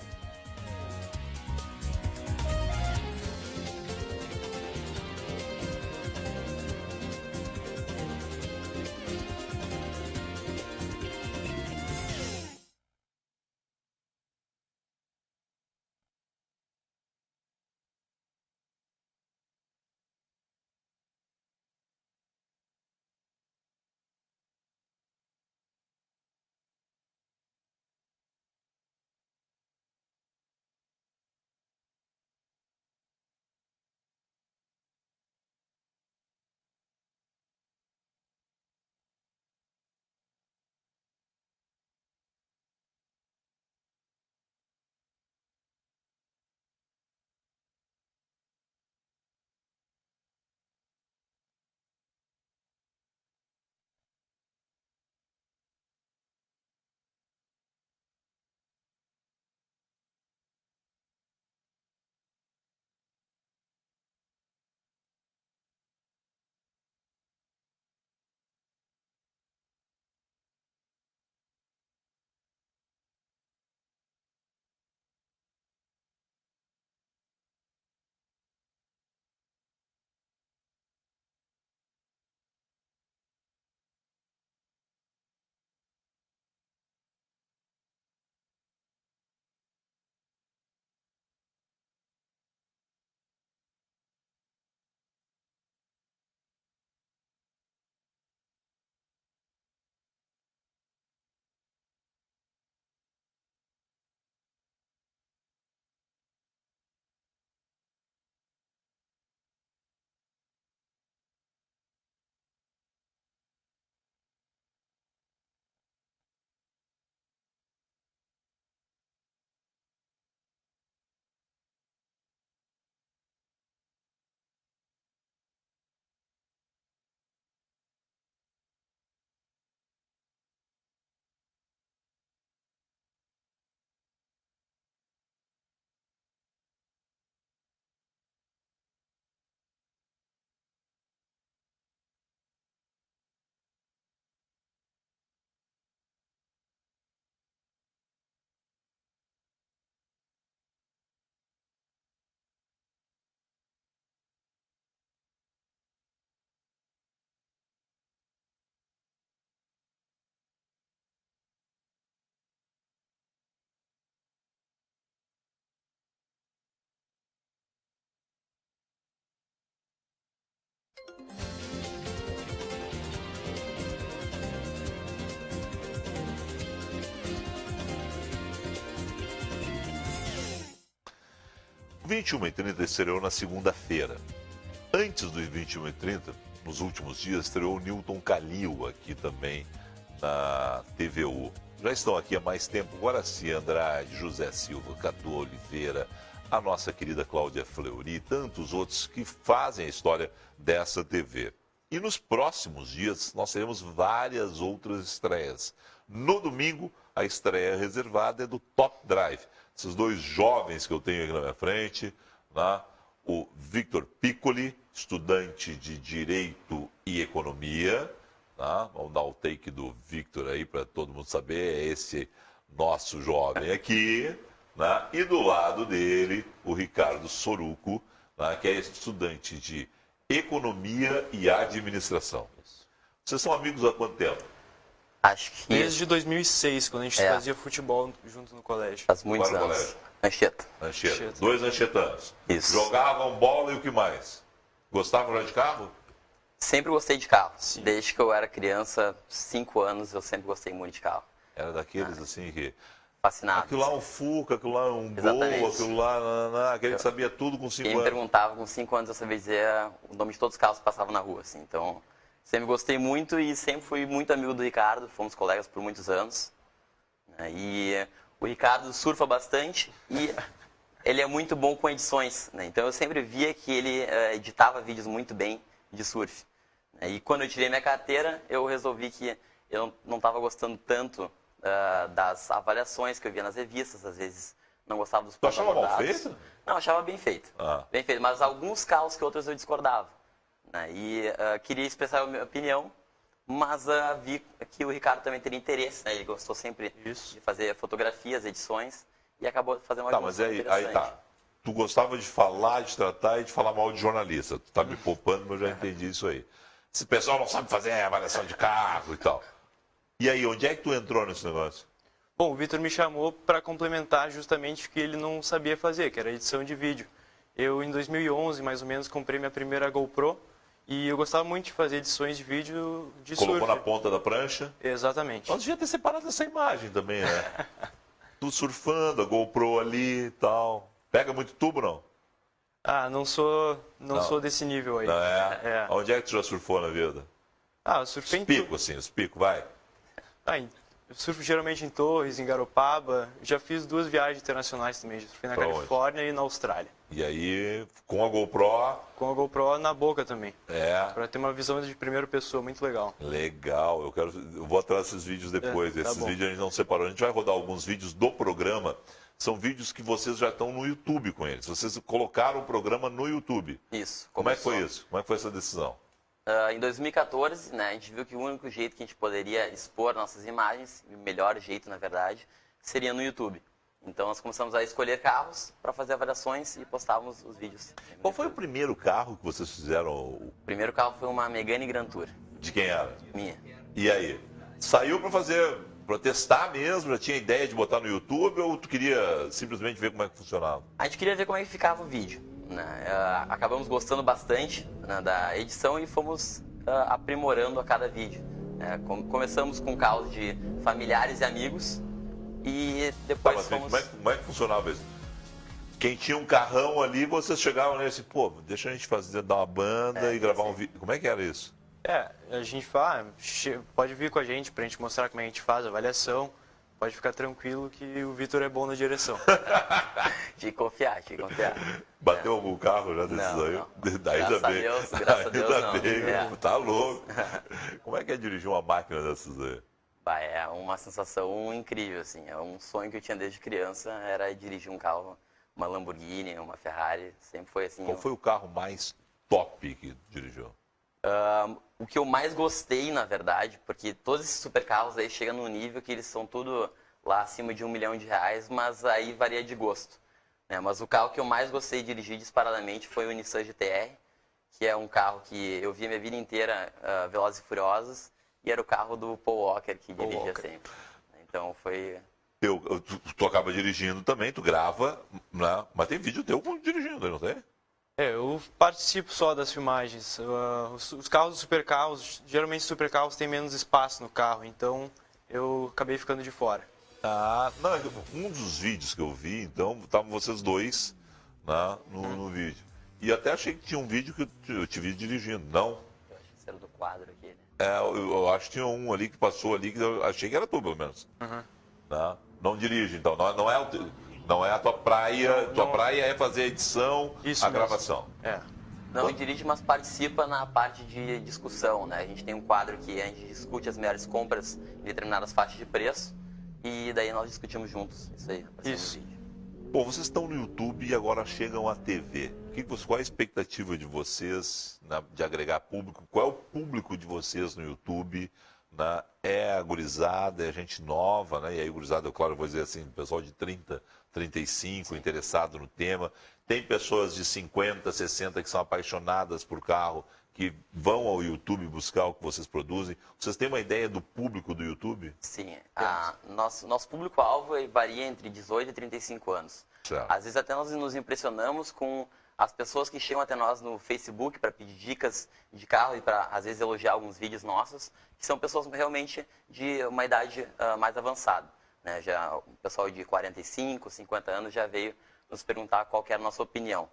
O 21h30 estreou na segunda-feira. Antes dos 21h30, nos últimos dias, estreou o Newton Calil aqui também na TVU. Já estão aqui há mais tempo Guaraci Andrade, José Silva, Cadu Oliveira, a nossa querida Cláudia Fleury e tantos outros que fazem a história dessa TV. E nos próximos dias nós teremos várias outras estreias. No domingo, a estreia reservada é do Top Drive. Esses dois jovens que eu tenho aqui na minha frente, né? O Victor Piccoli, estudante de Direito e Economia. Tá? Vamos dar o take do Victor aí para todo mundo saber. É esse nosso jovem aqui. Né? E do lado dele, o Ricardo Soruco, né? Que é estudante de Economia e Administração. Vocês são amigos há quanto tempo? Acho que... Desde 2006, quando a gente fazia futebol junto no colégio. Faz muitos Qual era o anos. colégio? Anchieta. Anchieta. Dois anchietanos. Isso. Jogavam bola e o que mais? Gostavam já de carro? Sempre gostei de carro. Sim. Desde que eu era criança, 5 anos, eu sempre gostei muito de carro. Era daqueles assim que... Fascinado. Aquilo lá é um Fuca, aquilo lá é um Exatamente. Gol, aquilo lá... Aquele que sabia tudo com 5 Quem me anos. perguntava com 5 anos, eu sabia dizer o nome de todos os carros que passavam na rua. Assim. Então, sempre gostei muito e sempre fui muito amigo do Ricardo. Fomos colegas por muitos anos. E o Ricardo surfa bastante e ele é muito bom com edições. Né? Então, eu sempre via que ele editava vídeos muito bem de surf. E quando eu tirei minha carteira, eu resolvi que eu não estava gostando tanto das avaliações que eu via nas revistas, às vezes não gostava dos Tu pontos achava mal abordados. feito? Não, achava bem feito. Ah. Bem feito, mas alguns carros que outros eu discordava. Né? E queria expressar a minha opinião, mas vi que o Ricardo também teria interesse, né? Ele gostou sempre Isso. de fazer fotografias, edições, e acabou fazendo uma Tá, mas aí tá. Tu gostava de falar, de tratar e de falar mal de jornalista. Tu tá me poupando, mas eu já entendi isso aí. Esse pessoal não sabe fazer avaliação de carro e tal. E aí, onde é que tu entrou nesse negócio? Bom, o Vitor me chamou para complementar justamente o que ele não sabia fazer, que era edição de vídeo. Eu, em 2011, mais ou menos, comprei minha primeira GoPro e eu gostava muito de fazer edições de vídeo de Colocou surf. na ponta da prancha. Exatamente. Nós devia ter separado essa imagem também, né? Tu surfando, a GoPro ali e tal. Pega muito tubo, não? Ah, não sou desse nível aí. Não é? É. Onde é que tu já surfou na vida? Ah, eu surfei Os picos, assim, os picos, vai. Eu surfo geralmente em Torres, em Garopaba. Já fiz 2 viagens internacionais também. Já surfei na Pra onde? Califórnia e na Austrália. E aí, com a GoPro, Com a GoPro na boca também. é... Para ter uma visão de primeira pessoa muito legal. Legal, eu vou atrás desses vídeos depois. Tá Esses bom. vídeos a gente não separou. A gente vai rodar alguns vídeos do programa. São vídeos que vocês já estão no YouTube com eles. Vocês colocaram o programa no YouTube. Isso. Como é que foi começou. isso? Como é que foi essa decisão? Em 2014, né, a gente viu que o único jeito que a gente poderia expor nossas imagens, o melhor jeito, na verdade, seria no YouTube. Então, nós começamos a escolher carros para fazer avaliações e postávamos os vídeos. Qual foi o primeiro carro que vocês fizeram? O primeiro carro foi uma Megane Grand Tour, De quem era? minha. E aí? Saiu para fazer, para testar mesmo? Já tinha ideia de botar no YouTube ou tu queria simplesmente ver como é que funcionava? A gente queria ver como é que ficava o vídeo. Né? Acabamos gostando bastante, né, da edição e fomos aprimorando a cada vídeo. Começamos com carros de familiares e amigos e Tá, depois mas fomos... como é que funcionava isso? Quem tinha um carrão ali, vocês chegavam nele assim, pô, deixa a gente fazer, dar uma banda e gravar um vídeo. Como é que era isso? A gente fala, pode vir com a gente pra gente mostrar como é que a gente faz a avaliação. Pode ficar tranquilo que o Vitor é bom na direção. Tinha que confiar, tinha que confiar. Bateu algum carro já desses Não, aí? não. Ainda Graças a bem. Deus, graças a Deus, Ainda não. bem, É. tá louco. Como é que é dirigir uma máquina dessas aí? É uma sensação incrível, assim. É um sonho que eu tinha desde criança, era dirigir um carro, uma Lamborghini, uma Ferrari. Sempre foi assim. Qual foi o carro mais top que dirigiu? O que eu mais gostei, na verdade, porque todos esses supercarros aí chegam num nível que eles são tudo lá acima de R$1 milhão, mas aí varia de gosto. Né? Mas o carro que eu mais gostei de dirigir disparadamente foi o Nissan GT-R, que é um carro que eu vi a minha vida inteira, Velozes e Furiosos, e era o carro do Paul Walker que Paul dirigia Walker. sempre. Então foi... Tu acaba dirigindo também, tu grava, né? Mas tem vídeo teu dirigindo, não tem? Eu participo só das filmagens. Os carros dos supercarros, geralmente os supercarros têm menos espaço no carro, então eu acabei ficando de fora. Ah, não, um dos vídeos que eu vi, então, estavam vocês dois, né, no vídeo. E até achei que tinha um vídeo que eu te vi dirigindo, não? Eu acho que isso era do quadro aqui, né? Eu acho que tinha um ali que passou ali, que eu achei que era tu, pelo menos. Né? Não dirige, então, não é a tua praia, Não. praia é fazer a edição, Isso a mesmo. gravação. Não dirige, mas participa na parte de discussão, né? A gente tem um quadro que a gente discute as melhores compras em determinadas faixas de preço e daí nós discutimos juntos isso aí. Isso. No vídeo. Bom, vocês estão no YouTube e agora chegam à TV. Qual é a expectativa de vocês de agregar público? Qual é o público de vocês no YouTube? Né? É a gurizada, é gente nova, né? E aí gurizada, eu claro, vou dizer assim, pessoal de 30, 35, interessado no tema. Tem pessoas de 50, 60 que são apaixonadas por carro, que vão ao YouTube buscar o que vocês produzem. Vocês têm uma ideia do público do YouTube? Sim. Nosso público-alvo varia entre 18 e 35 anos. Certo. Às vezes até nós nos impressionamos com as pessoas que chegam até nós no Facebook para pedir dicas de carro e para, às vezes, elogiar alguns vídeos nossos, que são pessoas realmente de uma idade mais avançada. Né? Já o pessoal de 45, 50 anos já veio nos perguntar qual que era a nossa opinião.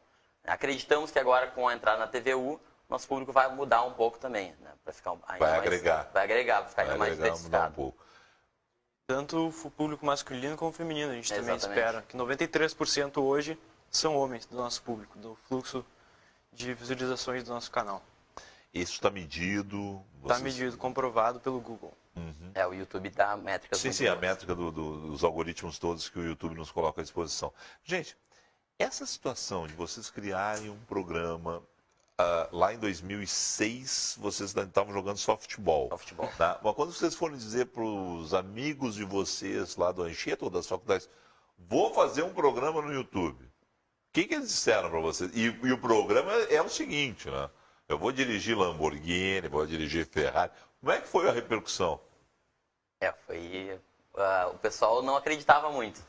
Acreditamos que agora, com a entrada na TVU, nosso público vai mudar um pouco também, né? Para ficar ainda Vai mais, agregar. Vai agregar, vai ficar ainda mais mudar diversificado. um pouco. Tanto o público masculino como o feminino, a gente também Exatamente. espera. Que 93% hoje são homens do nosso público, do fluxo de visualizações do nosso canal. Isso está medido? Está medido, comprovado pelo Google. O YouTube dá métricas Sim, muito sim, a boas. métrica dos algoritmos todos que o YouTube nos coloca à disposição. Gente, essa situação de vocês criarem um programa, lá em 2006, vocês estavam jogando softball. Softball. Tá? Mas quando vocês forem dizer para os amigos de vocês lá do Anchieta ou das faculdades, vou fazer um programa no YouTube. O que eles disseram para vocês? E o programa é o seguinte, né? Eu vou dirigir Lamborghini, vou dirigir Ferrari. Como é que foi a repercussão? O pessoal não acreditava muito.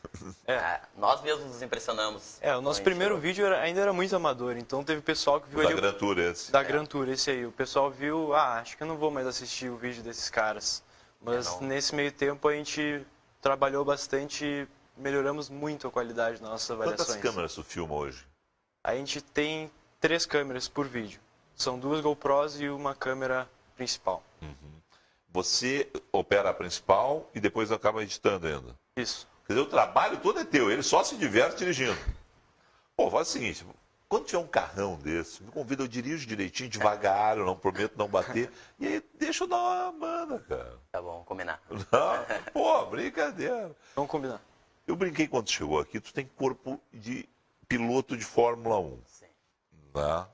Nós mesmos nos impressionamos. O nosso primeiro vídeo ainda era muito amador, então teve pessoal que viu Da ali... Gran Tour esse. Da Gran Tour, esse aí. O pessoal viu, acho que eu não vou mais assistir o vídeo desses caras. Mas nesse meio tempo a gente trabalhou bastante e melhoramos muito a qualidade das nossas avaliações. Quantas câmeras tu filma hoje? A gente tem 3 câmeras por vídeo. São 2 GoPros e uma câmera principal. Você opera a principal e depois acaba editando ainda. Isso. Quer dizer, o trabalho todo é teu, ele só se diverte dirigindo. Pô, faz o seguinte, quando tiver um carrão desse, me convida, eu dirijo direitinho, devagar, eu não prometo não bater, e aí deixa eu dar uma banda, cara. Tá bom, combinar. Não, pô, brincadeira. Vamos combinar. Eu brinquei quando chegou aqui, tu tem corpo de piloto de Fórmula 1. Sim. Né?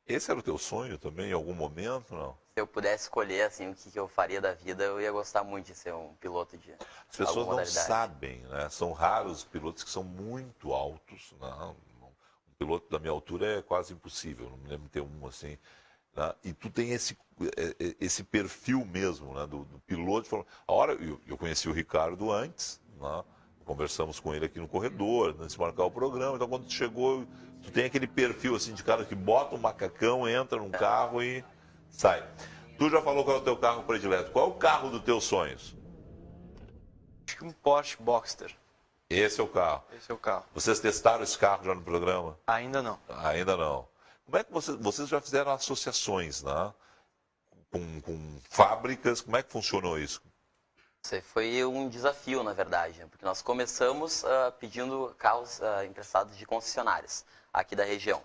Esse era o teu sonho também, em algum momento, não? Se eu pudesse escolher assim, o que eu faria da vida, eu ia gostar muito de ser um piloto de As pessoas alguma não modalidade. sabem, né? São raros os pilotos que são muito altos. Né? Um piloto da minha altura é quase impossível, não me lembro de ter um assim. Né? E tu tem esse perfil mesmo, né? do piloto. A hora eu conheci o Ricardo antes, né? Conversamos com ele aqui no corredor, antes de marcar o programa. Então, quando tu chegou, tu tem aquele perfil assim de cara que bota um macacão, entra num carro e sai. Tu já falou qual é o teu carro predileto. Qual é o carro dos teus sonhos? Acho que um Porsche Boxster. Esse é o carro. Esse é o carro. Vocês testaram esse carro já no programa? Ainda não. Ainda não. Como é que vocês já fizeram associações, né? Com fábricas? Como é que funcionou isso? Isso foi um desafio, na verdade, porque nós começamos pedindo carros emprestados de concessionárias aqui da região.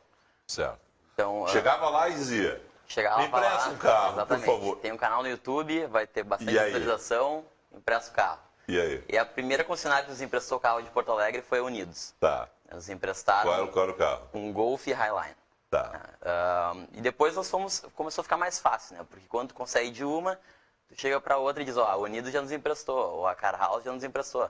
Certo. Então, Chegava lá e dizia, chegava me empresta lá, um carro, exatamente. por favor. Tem um canal no YouTube, vai ter bastante E aí? visualização, empresta o carro. E aí? E a primeira concessionária que nos emprestou o carro de Porto Alegre foi a Unidos. Tá. Nos emprestaram Qual era o carro? um Golf Highline. Tá. E depois começou a ficar mais fácil, né? Porque quando tu consegue de uma, tu chega para outra e diz, a Unidos já nos emprestou, ou a Car House já nos emprestou.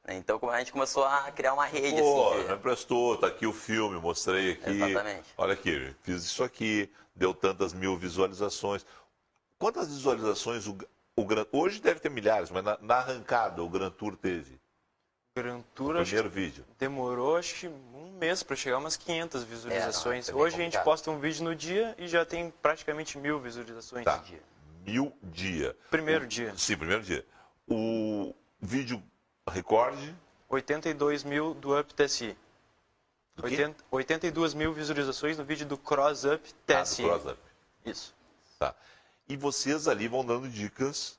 Então a gente começou a criar uma rede. Pô, assim, não emprestou, tá aqui o filme, mostrei aqui. Exatamente. Olha aqui, fiz isso aqui, deu tantas mil visualizações. Quantas visualizações hoje deve ter milhares, mas na arrancada o Gran Tour teve? Gran Tour, O acho que primeiro vídeo. demorou, acho que 1 mês para chegar umas 500 visualizações. É, não, é Hoje a gente complicado. posta um vídeo no dia e já tem praticamente 1000 visualizações. Tá. no dia. 1000 dia. Primeiro dia. Sim, primeiro dia. O vídeo recorde 82 mil do Up TSI. do quê? 82 mil visualizações no vídeo do Cross Up Ah, do TSI. Cross Up. Isso. Tá. E vocês ali vão dando dicas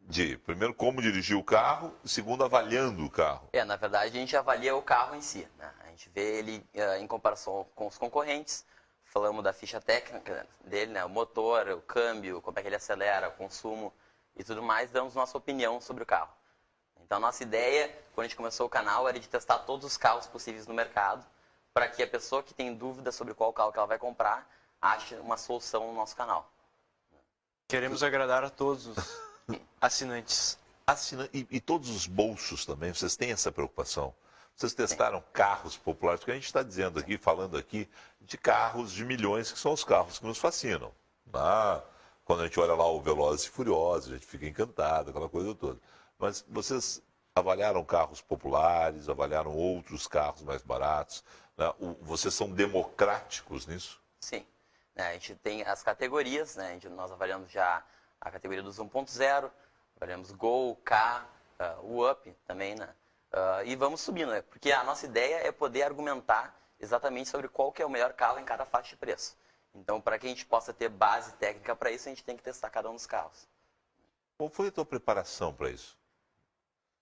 de, primeiro, como dirigir o carro, e segundo, avaliando o carro. Na verdade, a gente avalia o carro em si, né? A gente vê ele em comparação com os concorrentes, falamos da ficha técnica dele, né? O motor, o câmbio, como é que ele acelera, o consumo e tudo mais, damos nossa opinião sobre o carro. Então, a nossa ideia, quando a gente começou o canal, era de testar todos os carros possíveis no mercado, para que a pessoa que tem dúvida sobre qual carro que ela vai comprar, ache uma solução no nosso canal. Queremos agradar a todos os assinantes. E todos os bolsos também, vocês têm essa preocupação? Vocês testaram carros populares? Porque a gente está dizendo aqui, falando aqui, de carros de milhões, que são os carros que nos fascinam. Quando a gente olha lá o Velozes e Furiosos, a gente fica encantado, aquela coisa toda. Mas vocês avaliaram carros populares, avaliaram outros carros mais baratos? Né? Vocês são democráticos nisso? Sim. A gente tem as categorias, né? Nós avaliamos já a categoria dos 1.0, avaliamos Gol, K, o Up também, né? E vamos subindo, né? Porque a nossa ideia é poder argumentar exatamente sobre qual que é o melhor carro em cada faixa de preço. Então, para que a gente possa ter base técnica para isso, a gente tem que testar cada um dos carros. Qual foi a tua preparação para isso?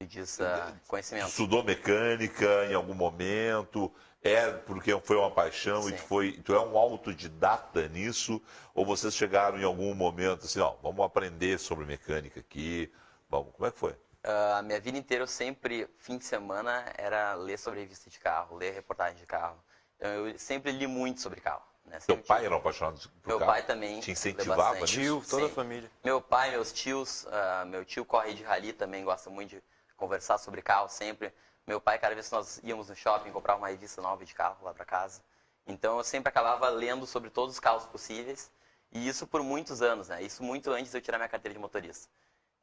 E diz conhecimento. Estudou mecânica em algum momento? É porque foi uma paixão Sim. e tu é um autodidata nisso? Ou vocês chegaram em algum momento assim, ó, vamos aprender sobre mecânica aqui? Vamos, como é que foi? A minha vida inteira, eu sempre, fim de semana, era ler sobre revista de carro, ler reportagem de carro. Então, eu sempre li muito sobre carro. Né? Teu Sempre pai era um apaixonado por Meu carro? pai também. Te lê incentivava bastante. nisso? Tio, toda a Sim. família. Meu pai, meus tios, meu tio corre de rally também, gosta muito de conversar sobre carro sempre. Meu pai, cada vez que nós íamos no shopping, comprar uma revista nova de carro lá para casa. Então, eu sempre acabava lendo sobre todos os carros possíveis. E isso por muitos anos, né? Isso muito antes de eu tirar minha carteira de motorista.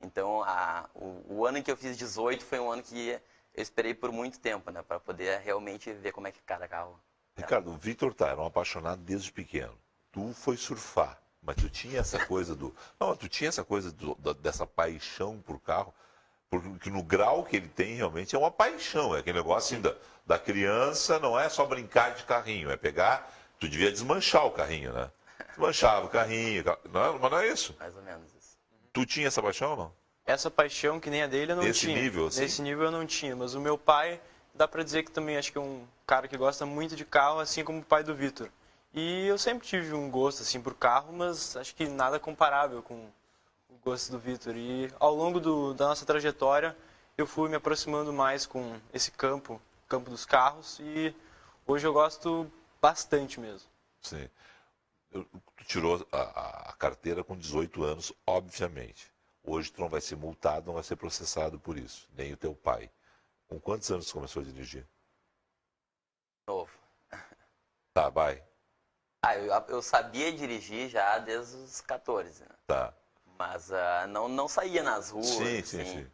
Então, o ano em que eu fiz 18 foi um ano que eu esperei por muito tempo, né? Para poder realmente ver como é que cada carro... Ricardo, o Victor era um apaixonado desde pequeno. Tu foi surfar, mas tu tinha essa coisa dessa paixão por carro, porque no grau que ele tem realmente é uma paixão, é aquele negócio assim, da criança, não é só brincar de carrinho, é pegar, tu devia desmanchar o carrinho, né? Desmanchava o carrinho, mas não é isso. Mais ou menos isso. Tu tinha essa paixão ou não? Essa paixão que nem a dele eu não Nesse tinha. nível, assim? Nesse nível eu não tinha, mas o meu pai, dá pra dizer que também acho que é um cara que gosta muito de carro, assim como o pai do Vitor. E eu sempre tive um gosto assim por carro, mas acho que nada comparável com o gosto do Vitor. E ao longo da nossa trajetória, eu fui me aproximando mais com esse campo dos carros, e hoje eu gosto bastante mesmo. Sim. Tu tirou a carteira com 18 anos, obviamente. Hoje tu não vai ser multado, não vai ser processado por isso, nem o teu pai. Com quantos anos tu começou a dirigir? Novo. Tá, vai. Eu sabia dirigir já desde os 14, né? Tá. Mas não saía nas ruas. Sim. assim.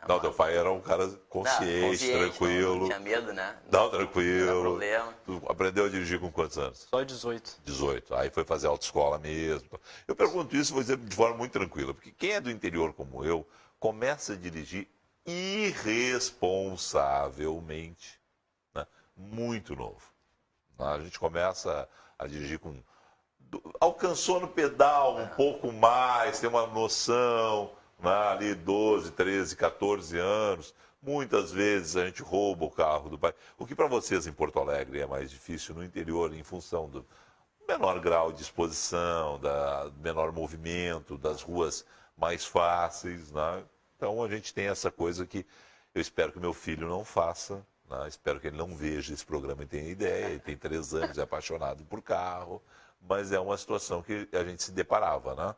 Não, mas- teu pai era um cara consciente, tranquilo. Não tinha medo, né? Não, Não tinha tranquilo. problema. Tu aprendeu a dirigir com quantos anos? Só 18. 18. Aí foi fazer autoescola mesmo. Eu pergunto isso, vou dizer de forma muito tranquila, porque quem é do interior como eu, começa a dirigir irresponsavelmente, né? Muito novo. A gente começa a dirigir com... Alcançou no pedal um pouco mais, tem uma noção, né? Ali 12, 13, 14 anos. Muitas vezes a gente rouba o carro do pai. O que para vocês em Porto Alegre é mais difícil no interior, em função do menor grau de exposição, do menor movimento, das ruas mais fáceis, né? Então a gente tem essa coisa que eu espero que meu filho não faça, né? Espero que ele não veja esse programa e tenha ideia. Ele tem 3 anos, é apaixonado por carro, mas é uma situação que a gente se deparava, né?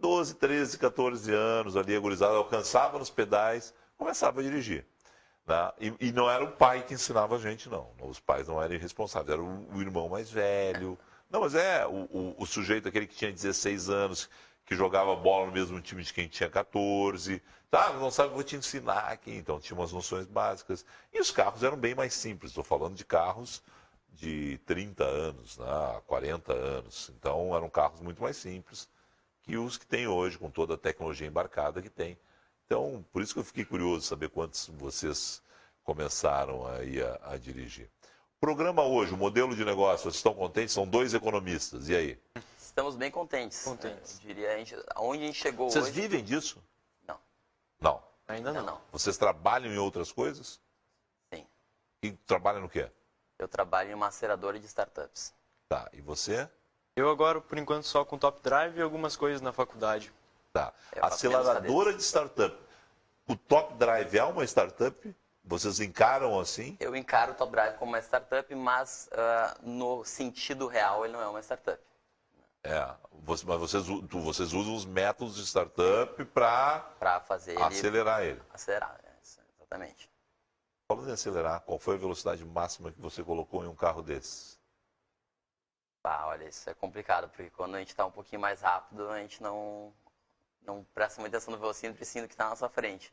12, 13, 14 anos, ali a gurizada alcançava nos pedais, começava a dirigir. Né? E não era o pai que ensinava a gente, não. Os pais não eram irresponsáveis, era o irmão mais velho. Não, mas o sujeito, aquele que tinha 16 anos, que jogava bola no mesmo time de quem tinha 14. Tá, não sabe, vou te ensinar aqui. Então tinha umas noções básicas. E os carros eram bem mais simples. Estou falando de carros de 30 anos, né, 40 anos. Então, eram carros muito mais simples que os que tem hoje, com toda a tecnologia embarcada que tem. Então, por isso que eu fiquei curioso de saber quantos vocês começaram aí a dirigir. Programa hoje, o modelo de negócio, vocês estão contentes? São 2 economistas, e aí? Estamos bem contentes. Contentes. Eu diria, onde a gente chegou Vocês hoje... vivem disso? Não, Não. Ainda ainda não. não. Vocês trabalham em outras coisas? Sim. E trabalham no quê? Eu trabalho em uma aceleradora de startups. Tá, e você? Eu agora, por enquanto, só com Top Drive e algumas coisas na faculdade. Tá. Eu faço menos Aceleradora de startup. O Top Drive é uma startup? Vocês encaram assim? Eu encaro o Top Drive como uma startup, mas no sentido real ele não é uma startup. Mas vocês usam os métodos de startup para Para fazer ele acelerar ele. acelerar. Exatamente. Falando em acelerar, qual foi a velocidade máxima que você colocou em um carro desses? Olha, isso é complicado, porque quando a gente está um pouquinho mais rápido, a gente não presta muita atenção no velocímetro e sim no que está na nossa frente.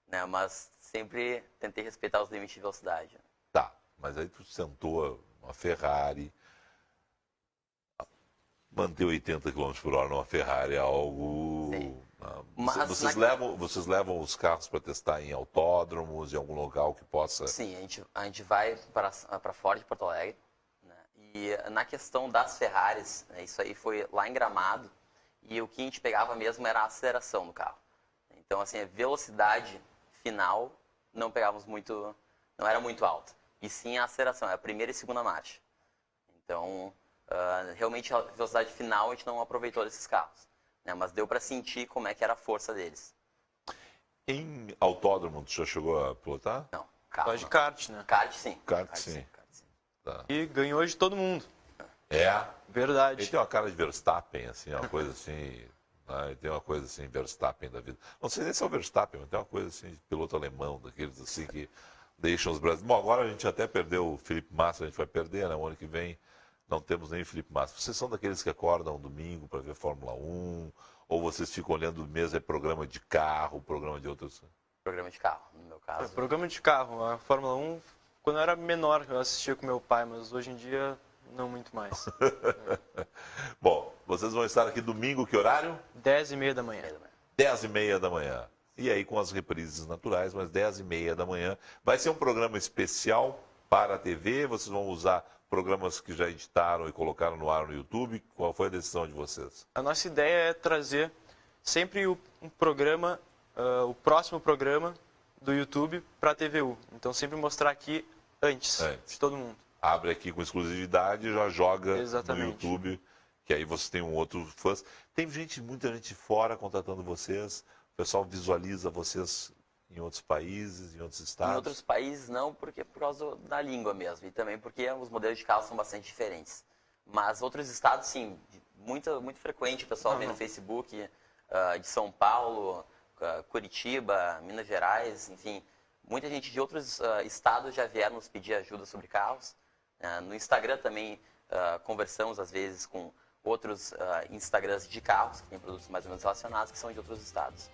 Né? Mas sempre tentei respeitar os limites de velocidade. Tá, mas aí tu sentou uma Ferrari. Manter 80 km por hora numa Ferrari é algo... Sim. Mas vocês levam os carros para testar em autódromos, em algum local que possa... Sim, a gente vai para Ford de Porto Alegre. Né? E na questão das Ferraris, né, isso aí foi lá em Gramado. E o que a gente pegava mesmo era a aceleração do carro. Então, assim, a velocidade final não pegávamos muito, não era muito alta. E sim a aceleração, é a primeira e segunda marcha. Então, realmente a velocidade final a gente não aproveitou desses carros. Né? Mas deu para sentir como é que era a força deles. Em autódromo, tu já chegou a pilotar? Não, carro Só de não. kart, né? Kart sim. Kart, sim. Kart, sim. Tá. E ganhou de todo mundo. É. Ele Verdade. tem uma cara de Verstappen, assim, uma coisa assim... Né? Ele tem uma coisa assim, Verstappen da vida. Não sei nem se é o Verstappen, mas tem uma coisa assim de piloto alemão, daqueles assim que deixam os brasileiros... Bom, agora a gente até perdeu o Felipe Massa, a gente vai perder, né? O ano que vem não temos nem o Felipe Massa. Vocês são daqueles que acordam domingo para ver Fórmula 1? Ou vocês ficam olhando mesmo programa de carro, programa de outros... Programa de carro, no meu caso. Programa de carro. A Fórmula 1, quando eu era menor, eu assistia com meu pai, mas hoje em dia, não muito mais. Bom, vocês vão estar aqui domingo, que horário? 10h30 da manhã. 10h30 da manhã. E aí com as reprises naturais, mas 10h30 da manhã. Vai ser um programa especial para a TV? Vocês vão usar programas que já editaram e colocaram no ar no YouTube? Qual foi a decisão de vocês? A nossa ideia é trazer sempre um programa, o próximo programa do YouTube para a TVU. Então sempre mostrar aqui antes de todo mundo. Abre aqui com exclusividade e já joga Exatamente. no YouTube, que aí você tem um outro fãs. Tem muita gente fora contratando vocês, o pessoal visualiza vocês em outros países, em outros estados? Em outros países não, porque por causa da língua mesmo. E também porque os modelos de carro são bastante diferentes. Mas outros estados, sim, muito frequente o pessoal vê no Facebook, de São Paulo, Curitiba, Minas Gerais, enfim. Muita gente de outros estados já vieram nos pedir ajuda sobre carros. No Instagram também conversamos às vezes com outros Instagrams de carros, que têm produtos mais ou menos relacionados, que são de outros estados.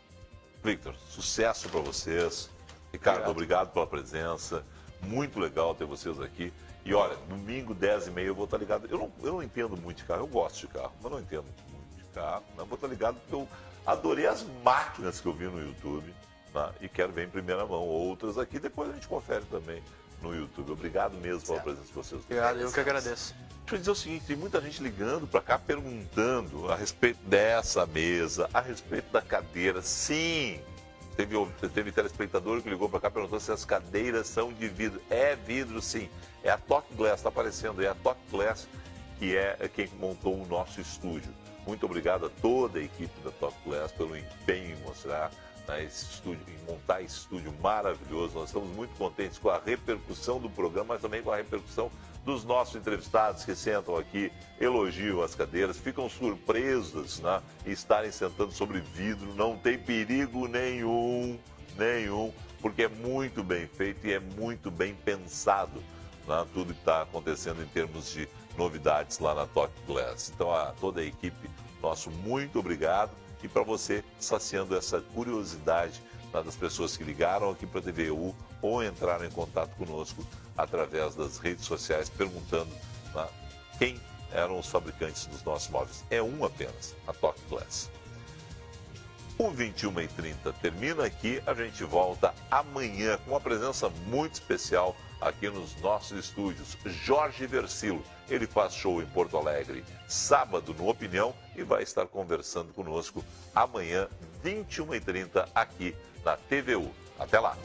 Victor, sucesso para vocês. Ricardo, obrigado pela presença. Muito legal ter vocês aqui. E olha, domingo, 10h30, eu vou estar ligado. Eu não entendo muito de carro, eu gosto de carro, mas não entendo muito de carro. Não vou estar ligado porque eu adorei as máquinas que eu vi no YouTube, né? E quero ver em primeira mão outras aqui. Depois a gente confere também no YouTube. Obrigado mesmo pela presença de vocês. Obrigado, eu que agradeço. Deixa eu dizer o seguinte, tem muita gente ligando para cá perguntando a respeito dessa mesa, a respeito da cadeira. Sim, teve telespectador que ligou para cá perguntando se as cadeiras são de vidro. É vidro, sim. É a Top Glass, está aparecendo aí, a Top Glass, que é quem montou o nosso estúdio. Muito obrigado a toda a equipe da Top Glass pelo empenho em mostrar esse estúdio, em montar esse estúdio maravilhoso. Nós estamos muito contentes com a repercussão do programa, mas também com a repercussão dos nossos entrevistados que sentam aqui, elogiam as cadeiras, ficam surpresos, né, em estarem sentando sobre vidro. Não tem perigo nenhum, porque é muito bem feito e é muito bem pensado, né, tudo que está acontecendo em termos de novidades lá na Top Glass. Então, a toda a equipe, nosso muito obrigado. E para você, saciando essa curiosidade das pessoas que ligaram aqui para a TVU ou entraram em contato conosco através das redes sociais perguntando quem eram os fabricantes dos nossos móveis. É um apenas, a Talk Glass. O 21h30 termina aqui, a gente volta amanhã com uma presença muito especial aqui nos nossos estúdios. Jorge Versilo, ele faz show em Porto Alegre sábado no Opinião e vai estar conversando conosco amanhã, 21h30, aqui na TVU. Até lá!